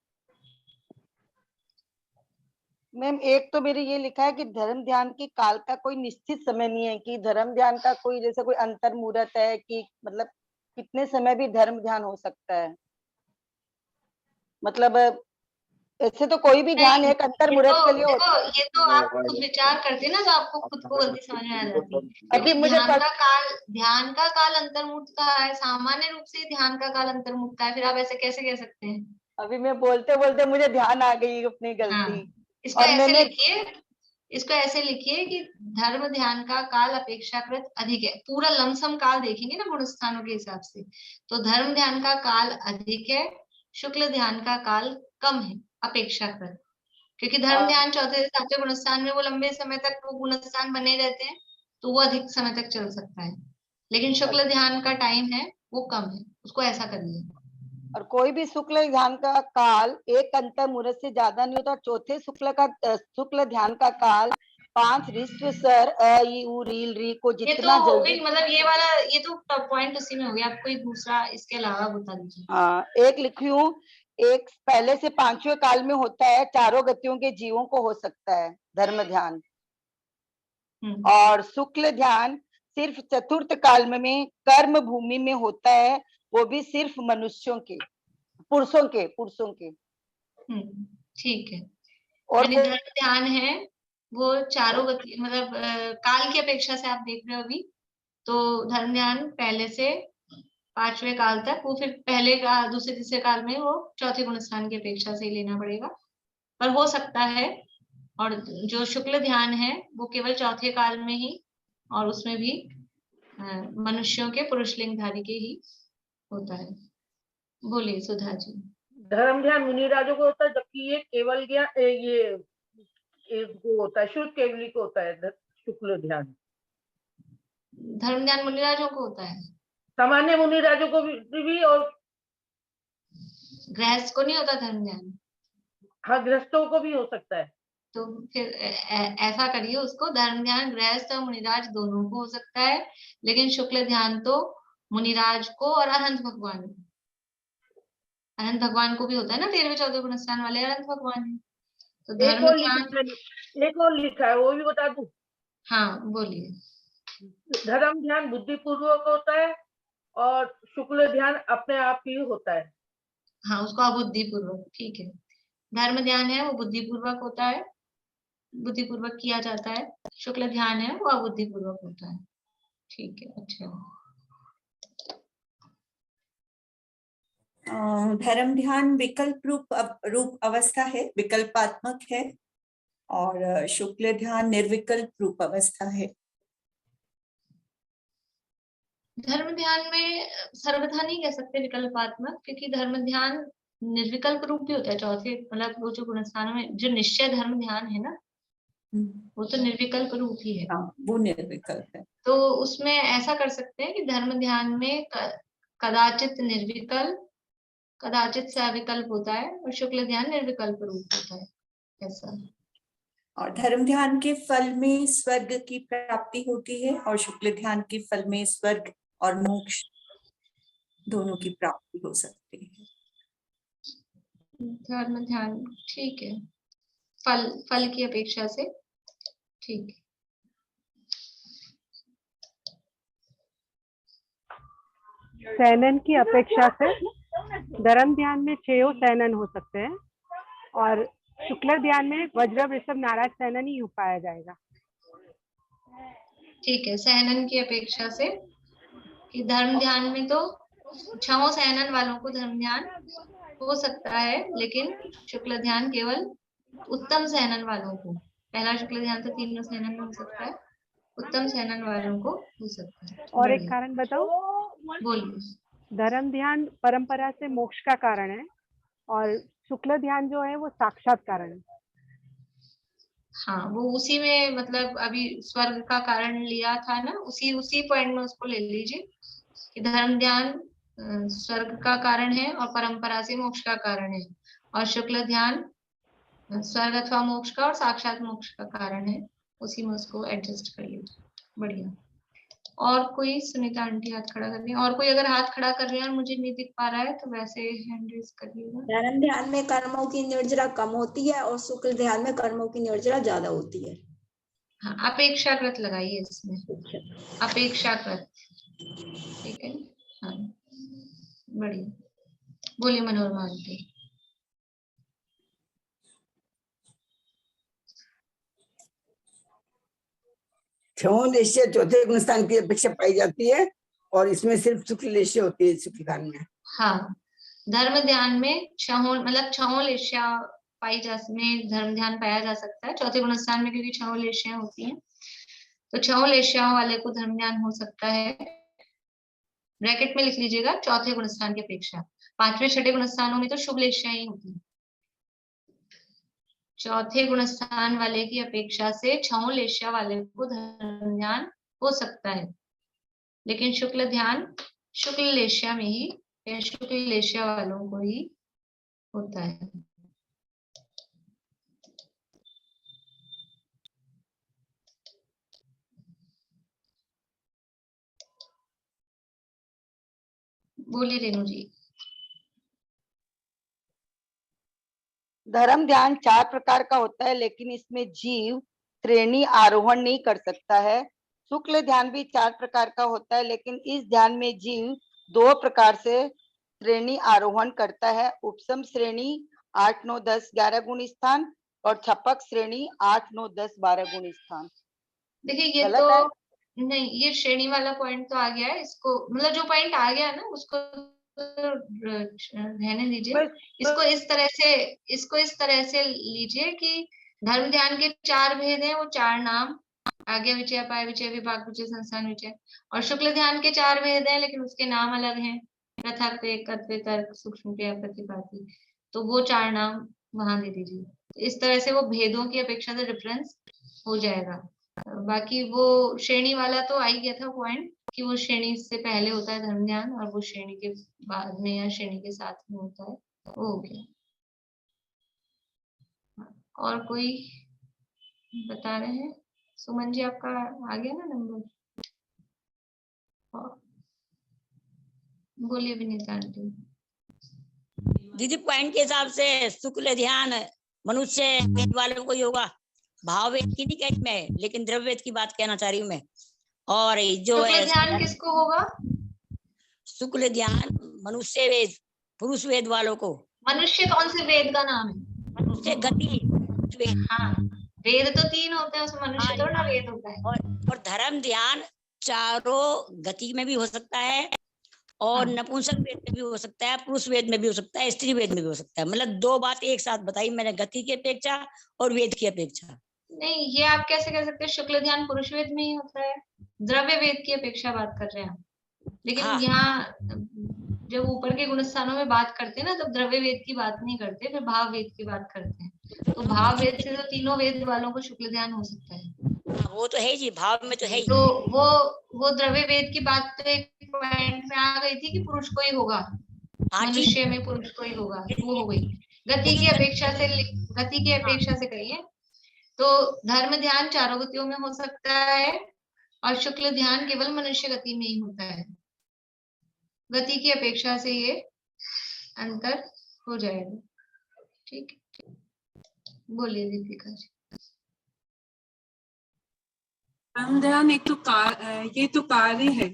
मैम एक तो मेरे ये लिखा है कि धर्म ध्यान के काल का कोई निश्चित समय नहीं है, कि धर्म ध्यान का कोई जैसे कोई अंतर मुहूर्त है कि मतलब कितने समय भी धर्म ध्यान हो सकता है। मतलब ऐसे तो कोई भी ध्यान नहीं, एक अंतर ये मुहूर्त तो के लिए देखो, होता है। ये तो आप खुद विचार करते हैं ना, तो आपको खुद को गलती समझ में आ जाती है। अभी क्योंकि मुझे ध्यान का काल अंतर्मुहूर्त का है, सामान्य रूप से ध्यान का काल अंतर्मुहूर्त का है, फिर आप ऐसे कैसे कह सकते हैं? अभी मैं बोलते बोलते मुझे ध्यान आ गई अपनी गलती। इसको और ऐसे मैंने लिखिए, इसको ऐसे लिखिए कि धर्म ध्यान का काल अपेक्षाकृत अधिक है। पूरा लमसम काल देखेंगे ना गुण स्थानों के हिसाब से, तो धर्म ध्यान का काल अधिक है, शुक्ल ध्यान का काल कम है अपेक्षाकृत। क्योंकि धर्म ध्यान चौथे से सातवें गुणस्थान में वो लंबे समय तक वो गुणस्थान बने रहते हैं, तो वो अधिक समय तक चल सकता है। लेकिन शुक्ल ध्यान का टाइम है वो कम है, उसको ऐसा करिए। और कोई भी शुक्ल ध्यान का काल एक अंतर मुहूर्त से ज्यादा नहीं होता। और चौथे शुक्ल ध्यान का काल 5 ऋष्व स्वर अ ई उ रील री को ये तो जितना हो जल्दी, गई, मतलब ये वाला, ये तो पॉइंट उसी में हो गया। आप कोई दूसरा इसके अलावा बता दीजिए। हाँ एक लिखी हूँ, एक पहले से 5वें काल में होता है, चारों गतियों के जीवों को हो सकता है धर्म ध्यान। और शुक्ल ध्यान सिर्फ चतुर्थ काल में कर्म भूमि में होता है, वो भी सिर्फ मनुष्यों के, पुरुषों के। ठीक है। और यानी धर्म ध्यान है वो चारों गति, मतलब काल की अपेक्षा से आप देख रहे हो अभी, तो धर्म ध्यान पहले से 5वें काल तक, वो फिर पहले का दूसरे तीसरे काल में वो चौथे गुणस्थान की अपेक्षा से ही लेना पड़ेगा, पर हो सकता है। और जो शुक्ल ध्यान है वो केवल चौथे काल में ही, और उसमें भी मनुष्यों के पुरुष लिंगधारी के ही होता है। बोलिए सुधा जी। धर्म ध्यान मुनिराजों को होता है, जबकि ये केवल ज्ञान ये वो होता है, शुद्ध केवली को होता है शुक्ल ध्यान। धर्म ध्यान मुनिराजों को होता है, सामान्य मुनिराजों को भी और गृहस्थ को नहीं होता धर्म ध्यान। हाँ, गृहस्थों को भी हो सकता है। तो फिर ऐसा करिए, उसको धर्म ध्यान गृहस्थ और मुनिराज दोनों को हो सकता है, लेकिन शुक्ल ध्यान तो मुनिराज को और अनंत भगवान को भी होता है ना। 13वें 14वें गुणस्थान वाले अनंत भगवान है। तो धर्म ध्यान एक और लिखा है, वो भी बता दूं। हाँ बोलिए। धर्म ध्यान बुद्धिपूर्वक होता है और शुक्ल ध्यान अपने आप ही होता है। हाँ, उसको अबुद्धिपूर्वक, ठीक है। धर्म ध्यान है वो बुद्धिपूर्वक होता है, बुद्धिपूर्वक किया जाता है। शुक्ल ध्यान है वो अबुद्धिपूर्वक होता है। ठीक है, अच्छा। धर्म ध्यान विकल्प रूप अवस्था है, विकल्पात्मक है, और शुक्ल ध्यान निर्विकल्प रूप अवस्था है। धर्म ध्यान में सर्वथा नहीं कह सकते विकल्पात्मक, क्योंकि धर्म ध्यान निर्विकल्प रूप भी होता है चौथे, मतलब वो जो गुणस्थानों में जो निश्चय धर्म ध्यान है ना, वो तो निर्विकल्प रूप ही है। वो निर्विकल्प है। तो उसमें ऐसा कर सकते हैं कि धर्म ध्यान में कदाचित निर्विकल्प, कदाचित सविकल्प होता है, और शुक्ल ध्यान निर्विकल्प रूप होता है, ऐसा। और धर्म ध्यान के फल में स्वर्ग की प्राप्ति होती है, और शुक्ल ध्यान के फल में स्वर्ग और मोक्ष दोनों की प्राप्ति हो सकती है। धर्म ध्यान ठीक है, फल की अपेक्षा से ठीक है। सैनन की अपेक्षा से धर्म ध्यान में 6 सैनन हो सकते हैं, और शुक्ल ध्यान में वज्र वृषभ नाराज सैनन ही हो पाया जाएगा। ठीक है, सैनन की अपेक्षा से कि धर्म ध्यान में तो 6 सैनन वालों को धर्म ध्यान हो सकता है, लेकिन शुक्ल ध्यान केवल उत्तम सैनन वालों को, पहला शुक्ल ध्यान तो 3 सैनन में हो सकता है, उत्तम सैनन वालों को हो सकता है। और एक कारण बताओ। बोलिए। धर्म ध्यान परंपरा से मोक्ष का कारण है, और शुक्ल ध्यान जो है वो साक्षात कारण है। हाँ, वो उसी में, मतलब अभी स्वर्ग का कारण लिया था ना, उसी पॉइंट में उसको ले लीजिए कि धर्म ध्यान स्वर्ग का कारण है और परंपरा से मोक्ष का कारण है, और शुक्ल ध्यान स्वर्ग अथवा मोक्ष का और साक्षात मोक्ष का कारण है। उसी में उसको एडजस्ट कर लीजिए। बढ़िया। और कोई? सुनीता आंटी हाथ खड़ा कर रही है। और कोई अगर हाथ खड़ा कर रहे हैं और मुझे नहीं दिख पा रहा है तो वैसे हैंड रेज करिएगा। धर्म ध्यान में कर्मों की निर्जरा कम होती है और शुक्ल ध्यान में कर्मों की निर्जरा ज्यादा होती है। हाँ, अपेक्षाकृत लगाइए इसमें, अपेक्षाकृत। ठीक है, हाँ बढ़िया। बोलिए मनोरमा आंटी। क्षमो लेश्य चौथे गुण स्थान की अपेक्षा पाई जाती है और इसमें सिर्फ शुक्ल लेश्य होती है शुक्ल ध्यान में। हाँ, धर्म ध्यान में क्षमो लेश्या पाई में धर्म ध्यान पाया जा सकता है। चौथे गुण स्थान में क्योंकि क्षमो लेश्या होती हैं, तो क्षमो लेश्या वाले को धर्म ध्यान हो सकता है। ब्रैकेट में लिख लीजिएगा चौथे गुण स्थान की अपेक्षा। पांचवें छठे गुण स्थानों में तो शुभ लेश्या ही होती है। चौथे गुण स्थान वाले की अपेक्षा से क्षमो लेश्या वाले को धर्म ध्यान हो सकता है, लेकिन शुक्ल ध्यान शुक्ल लेश्या में ही या शुक्ल लेश्या वालों को ही होता है। बोलिए रेणु जी। धर्म ध्यान 4 प्रकार का होता है, लेकिन इसमें जीव श्रेणी आरोहण नहीं कर सकता है। शुक्ल ध्यान भी 4 प्रकार का होता है, लेकिन इस ध्यान में जीव 2 प्रकार से श्रेणी आरोहण करता है। उपसम श्रेणी 8, 9, 10, 11 गुण स्थान और छपक श्रेणी 8, 9, 10, 12 गुण स्थान। देखिए ये तो नहीं, ये श्रेणी वाला पॉइंट तो आ गया है। इसको मतलब जो पॉइंट आ गया ना उसको रहने दीजिए। इसको इस तरह से लीजिए कि धर्म ध्यान के 4 भेद हैं, वो 4 नाम आज्ञा विचय, अपाय विचय, विभाग विचय, संस्थान विचय। और शुक्ल ध्यान के 4 भेद हैं, लेकिन उसके नाम अलग हैं। प्रथक्त्वे, कत्वे, तर्क, सूक्ष्म क्रिया, प्रतिपाती। तो वो 4 नाम वहां दे दीजिए। इस तरह से वो भेदों की अपेक्षा से डिफरेंस हो जाएगा। बाकी वो श्रेणी वाला तो आ ही गया था पॉइंट कि वो श्रेणी से पहले होता है धर्म ध्यान और वो श्रेणी के बाद में या श्रेणी के साथ में होता है, वो हो गया। और कोई बता रहे हैं? सुमन जी आपका आ गया ना नंबर? बोलिए विनीता आंटी। दीदी पॉइंट के हिसाब से शुक्ल ध्यान मनुष्य वेद वालों को ही होगा, भाव वेद की नहीं कहती मैं, लेकिन द्रव्य वेद की बात कहना चाह रही हूँ मैं। और जो शुक्ल ध्यान किसको होगा? शुक्ल ध्यान मनुष्य वेद, पुरुष वेद वालों को। मनुष्य कौन से वेद का नाम है? मनुष्य गति वेद। हाँ, वेद तो 3 होते हैं, उसमें मनुष्य थोड़ा वेद होता है। और धर्म ध्यान चारों गति में भी हो सकता है और नपुंसक वेद में भी हो सकता है, पुरुष वेद में भी हो सकता है, स्त्री वेद में भी हो सकता है। मतलब 2 बात एक साथ बताई मैंने, गति की अपेक्षा और वेद की अपेक्षा। नहीं, ये आप कैसे कह सकते हैं? शुक्ल ध्यान पुरुष वेद में ही होता है, द्रव्य वेद की अपेक्षा बात कर रहे हैं। लेकिन यहाँ जब ऊपर के गुण स्थानों में बात करते हैं ना, तब द्रव्य वेद की बात नहीं करते, फिर भाव वेद की बात करते हैं। तो भाव वेद से तो तीनों वेद वालों को शुक्ल ध्यान हो सकता है। वो तो है जी, भाव में तो है ही। तो वो द्रव्य वेद की बात तो एक पॉइंट में आ गई थी कि पुरुष को ही होगा, मनुष्य में पुरुष को ही होगा, वो हो गई। गति की अपेक्षा से कहिए तो धर्म ध्यान चारों गतियों में हो सकता है और शुक्ल ध्यान केवल मनुष्य गति में ही होता है। गति की अपेक्षा से ये अंतर हो जाएगा। ठीक है, बोलिए दीपिका जी। धर्म ध्यान एक तो ये तो कार्य है,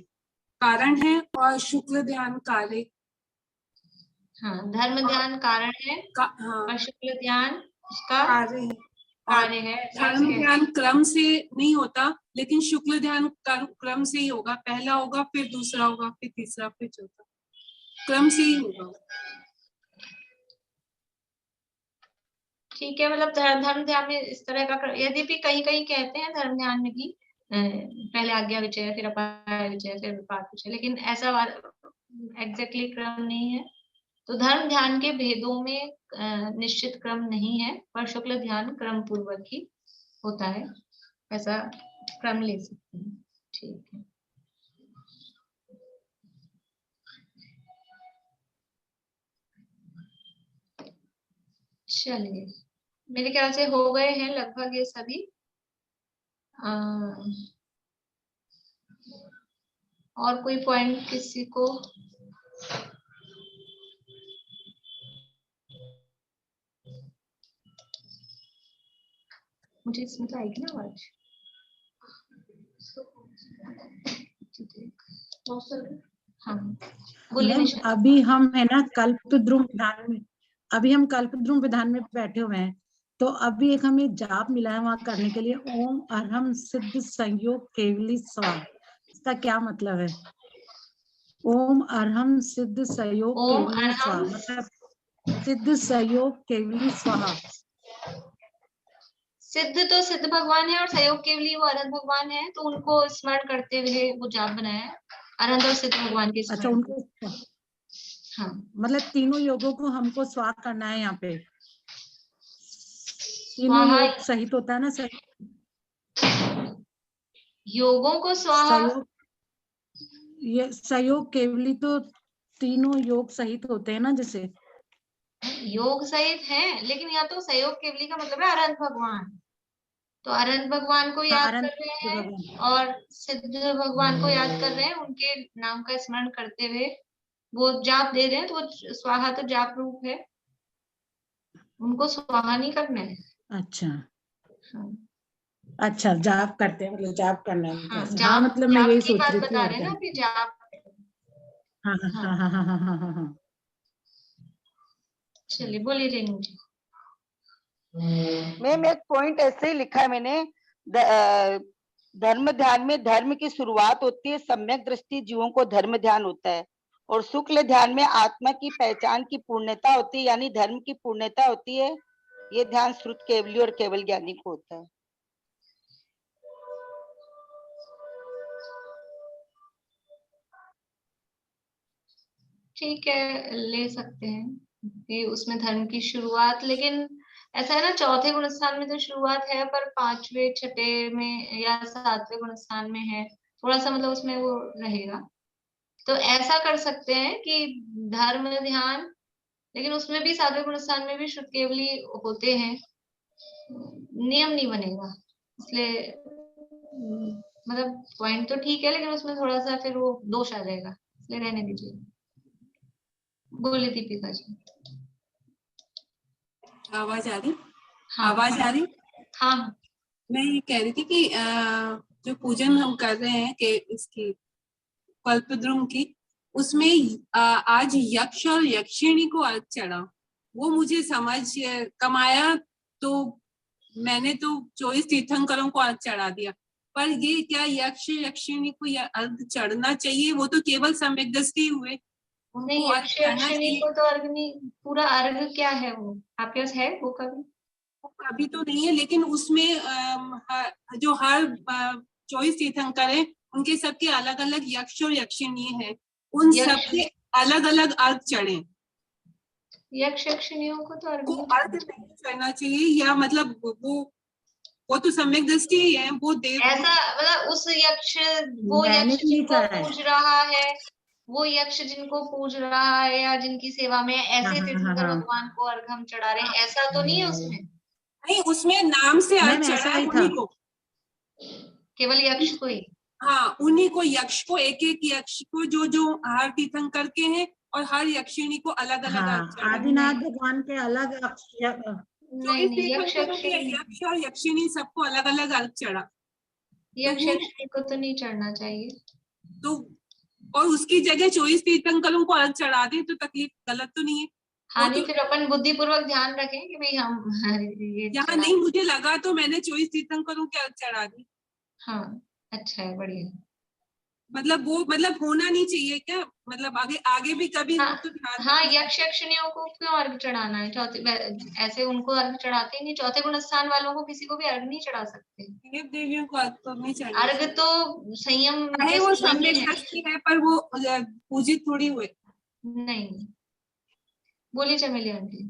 कारण है, और शुक्ल ध्यान कार्य। हाँ, धर्म ध्यान कारण है और शुक्ल ध्यान उसका कार्य है। धर्म ध्यान क्रम से नहीं होता, लेकिन शुक्ल ध्यान क्रम से ही होगा। पहला होगा, फिर दूसरा होगा, फिर तीसरा, फिर चौथा, क्रम से ही होगा। ठीक है, मतलब धर्म ध्यान में इस तरह का, यदि भी कहीं कहीं कहते हैं धर्म ध्यान में भी पहले आज्ञा विचय, फिर अपाय विचय, फिर विपाक विचय, लेकिन ऐसा एग्जैक्टली क्रम नहीं है। तो धर्म ध्यान के भेदों में निश्चित क्रम नहीं है, पर शुक्ल ध्यान क्रम पूर्वक ही होता है, ऐसा क्रम ले सकते हैं। ठीक है, चलिए मेरे ख्याल से हो गए हैं लगभग ये सभी। और कोई पॉइंट किसी को? मुझे इसमें तो आएगी ना आवाज। हाँ, बोलिए। अभी हम है ना कल्पद्रुम विधान में, अभी हम कल्पद्रुम विधान में बैठे हुए हैं। तो अभी एक हमें जाप मिला है वहां करने के लिए, ओम अरहम सिद्ध संयोग केवली स्वा, इसका क्या मतलब है? ओम अरहम सिद्ध संयोग ओम केवली स्वा अरहम मतलब सिद्ध संयोग केवली स्वाहा। सिद्ध तो सिद्ध भगवान है और सहयोग केवली वो अनंत भगवान है, तो उनको स्मरण करते हुए वो जाप बनाया है, अनंत और सिद्ध भगवान के अच्छा, स्मरण। उनको हाँ मतलब तीनों योगों को हमको स्वाहा करना है यहाँ पे, तीनों स्वाहा योग सहित होता है ना सही? योगों को स्वाहा सहयोग, ये सहयोग केवली तो तीनों योग सहित होते हैं ना जैसे? योग सहित है, लेकिन यहाँ तो सहयोग केवली का मतलब है अनंत भगवान, तो अनंत भगवान को याद कर रहे हैं और सिद्ध भगवान को याद कर रहे हैं, उनके नाम का स्मरण करते हुए वो जाप दे रहे हैं, तो वो स्वाहा तो जाप रूप है, उनको स्वाहा नहीं करना है। अच्छा हाँ, अच्छा, जाप करते हैं मतलब जाप करना है। हाँ, हाँ जाप मतलब मैं जाप यही की सोच बात रही थी बता और रहे हैं क्या। ना कि जाप। हाँ हाँ हाँ हाँ हाँ हाँ हाँ हाँ। चलिए बोलिए रेणु जी। मैम एक पॉइंट ऐसे ही लिखा है मैंने, धर्म ध्यान में धर्म की शुरुआत होती है, सम्यक दृष्टि जीवों को धर्म ध्यान होता है, और शुक्ल ध्यान में आत्मा की पहचान की पूर्णता होती है, यानी धर्म की पूर्णता होती है। ये ध्यान श्रुत केवली और केवल ज्ञानी को होता है। ठीक है, ले सकते हैं कि उसमें धर्म की शुरुआत, लेकिन ऐसा है ना, चौथे गुण स्थान में तो शुरुआत है, पर पांचवे छठे में या सातवें गुण स्थान में है, थोड़ा सा मतलब उसमें वो रहेगा, तो ऐसा कर सकते हैं कि धर्म ध्यान, लेकिन उसमें भी सातवें गुण स्थान में भी शुद्ध केवली होते हैं, नियम नहीं बनेगा, इसलिए मतलब पॉइंट तो ठीक है, लेकिन उसमें थोड़ा सा फिर वो दोष आ जाएगा, इसलिए रहने दीजिए। बोले दीपिका जी। आवाज आ रही? हाँ, आवाज आ रही? हाँ, मैं ये कह रही थी कि जो पूजन हम कर रहे हैं कि इसकी कल्पद्रुम की, उसमें आज यक्ष और यक्षिणी को अर्घ चढ़ा, वो मुझे समझ कम आया, तो मैंने तो 24 तीर्थंकरों को अर्घ चढ़ा दिया, पर ये क्या यक्ष यक्षिणी को अर्घ चढ़ना चाहिए? वो तो केवल सम्यक दृष्टि हुए, नहीं, यक्ष यक्षिणी को तो अर्घ नहीं, पूरा अर्घ क्या है वो आपके पास है वो कभी? अभी तो नहीं है, लेकिन उसमें जो हर 24 तीर्थंकर है, उनके सबके अलग अलग यक्ष और यक्षिणी है, उन सबके अलग अलग अर्घ चढ़े। यक्ष यक्षिणियों को तो अर्घ नहीं चढ़ना चाहिए, या मतलब वो तो सम्यक दृष्टि ही है, वो देव ऐसा मतलब उस यक्ष, वो यक्ष जिनको पूज रहा है, वो यक्ष जिनको पूज रहा है या जिनकी सेवा में ऐसे तीर्थंकर भगवान को अर्घ हम चढ़ा रहे हैं, ऐसा तो नहीं है उसमें? नहीं, उसमें नाम से अर्घ चढ़ा है उन्हीं को, केवल यक्ष को ही। हाँ, उन्हीं को, यक्ष को, एक एक यक्ष को, जो जो हर तीर्थंकर के हैं, और हर यक्षिणी को अलग अलग अर्घ चढ़ा। आदिनाथ भगवान के अलग नहीं, यक्ष और यक्षिणी सबको अलग अलग अर्घ चढ़ा। यक्ष यक्षिणी को तो नहीं चढ़ना चाहिए, तो और उसकी जगह 24 तीर्थंकरों को अर्घ चढ़ा दे तो तकलीफ, गलत तो नहीं है? हाँ, नहीं, फिर अपन बुद्धिपूर्वक ध्यान रखें कि भाई हम यहाँ नहीं, मुझे लगा तो मैंने 24 तीर्थंकरों के अर्घ चढ़ा दी। हाँ, अच्छा है, बढ़िया। मतलब वो मतलब होना नहीं चाहिए क्या? मतलब आगे भी कभी हाँ, तो ध्यान। हाँ, यक्ष यक्षिणियों को क्यों अर्घ चढ़ाना है? चौथे ऐसे उनको अर्घ चढ़ाते ही नहीं, चौथे गुण स्थान वालों को किसी को भी अर्घ नहीं चढ़ा सकते। देव देवियों को अर्घ तो नहीं चढ़ा, अर्घ तो संयम है, वो सम्यक दृष्टि है, पर वो पूजित थोड़ी हुए। नहीं, बोलिए चमेली आंटी।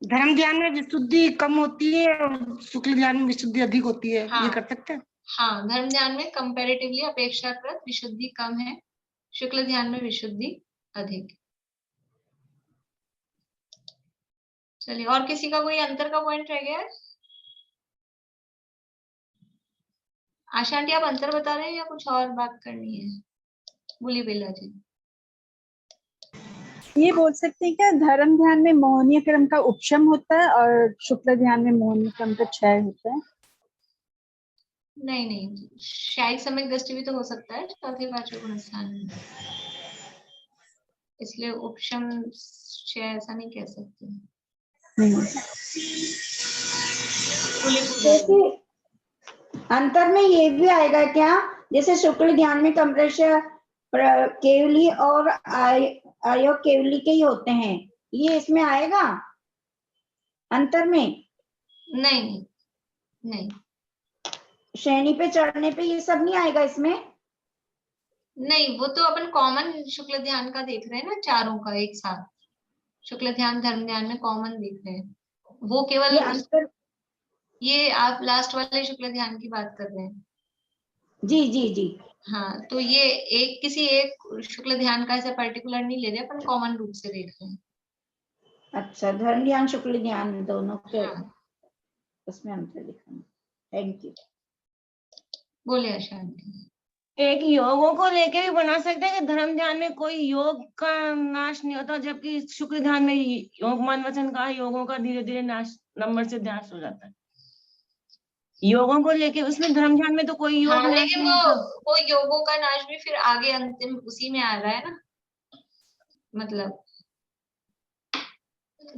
धर्म ध्यान में विशुद्धि कम होती है और शुक्ल ध्यान में विशुद्धि अधिक होती है, हाँ, ये कर सकते हैं? हाँ, धर्म ध्यान में कंपैरेटिवली अपेक्षाकृत विशुद्धि कम है, शुक्ल ध्यान में विशुद्धि अधिक। चलिए, और किसी का कोई अंतर का पॉइंट रह गया है? आशा आंटी, आप अंतर बता रहे हैं या कुछ और बात करनी है? बोलिए बेला जी। ये बोल सकते हैं क्या, धर्म ध्यान में मोहनीय क्रम का उपशम होता है और शुक्ल ध्यान में मोहनीय क्रम का क्षय होता है? नहीं, शायद सम्यक दृष्टि भी तो हो सकता है चौथे पांचवें गुण स्थान में, इसलिए उपशम क्षय ऐसा नहीं कह सकते। जैसे अंतर में ये भी आएगा क्या, जैसे शुक्ल ध्यान में कमरश केवली और अयोग केवली के ही होते हैं, ये इसमें आएगा अंतर में? नहीं नहीं, श्रेणी पे चढ़ने पे ये सब नहीं आएगा इसमें? नहीं, वो तो अपन कॉमन शुक्ल ध्यान का देख रहे हैं ना, चारों का एक साथ शुक्ल ध्यान धर्म ध्यान में कॉमन देख रहे हैं, वो केवल ये अंतर, ये आप लास्ट वाले शुक्ल ध्यान की बात कर रहे हैं? जी जी जी। हाँ, तो ये एक किसी एक शुक्ल ध्यान का ऐसा पर्टिकुलर नहीं ले रहे, अपन कॉमन रूप से देख रहे हैं। अच्छा, धर्म ध्यान शुक्ल ध्यान दोनों के हाँ। उसमें अंतर दिखाना। Thank you. बोलिए शांति। एक योगों को लेके भी बना सकते हैं कि धर्म ध्यान में कोई योग का नाश नहीं होता, जबकि शुक्र ध्यान में योग मन वचन का योगों का धीरे धीरे नाश नंबर से नाश हो जाता है। योगों को लेके उसमें धर्म ध्यान में तो कोई योग हाँ, नाश लेकिन नहीं होता। वो योगों का नाश भी फिर आगे अंतिम उसी में आ रहा है ना, मतलब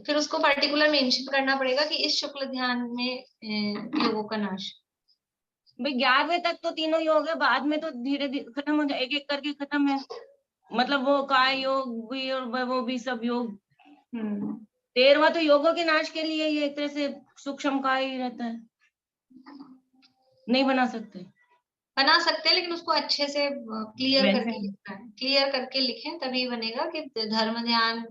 फिर उसको पर्टिकुलर मेंशन करना पड़ेगा कि इस शुक्ल ध्यान में योगों का नाश। भाई 11वें तक तो तीनों योग है, बाद में तो धीरे धीरे खत्म हो जाए, एक एक करके खत्म है, मतलब वो काय योग भी और वो भी सब योग। 13वां तो योगों के नाश के लिए ये एक तरह से सूक्ष्म काय ही रहता है, नहीं बना सकते। बना सकते हैं, लेकिन उसको अच्छे से क्लियर करके लिखना है, क्लियर करके लिखें तभी बनेगा कि धर्म ध्यान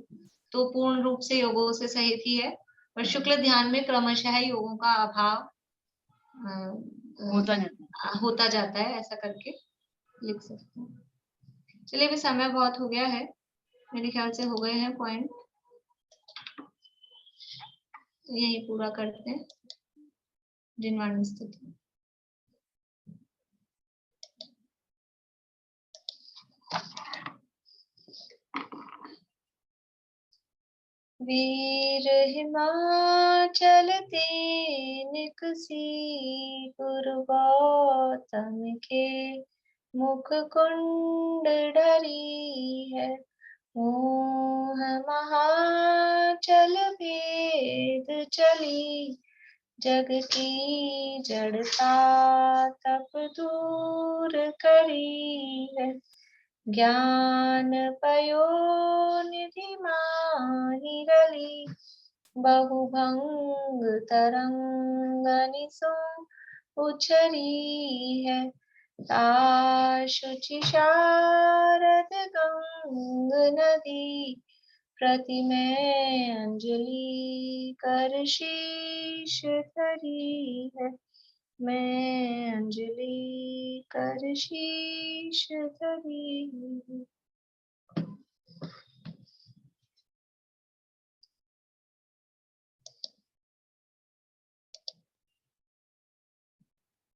तो पूर्ण रूप से योगों से सहित ही है, और शुक्ल ध्यान में क्रमशः योगों का अभाव होता जाता है, ऐसा करके लिख सकते हैं। चलिए, अभी समय बहुत हो गया है, मेरे ख्याल से हो गए हैं पॉइंट, यही पूरा करते हैं। जिनवाणी स्थिति। वीर हिमाचल निकसी गुरु गौतम के मुख कुंड डरी है, मोह महाचल भेद चली, जग की जड़ता तप दूर करी है, ज्ञान पयो निधि माही रली, बहुभंग तरंग निसो उछरी है, शुचि शारद गंग नदी, प्रतिमय अंजलि कर शीश धरी है, मैं अंजलि कर शीश धरी।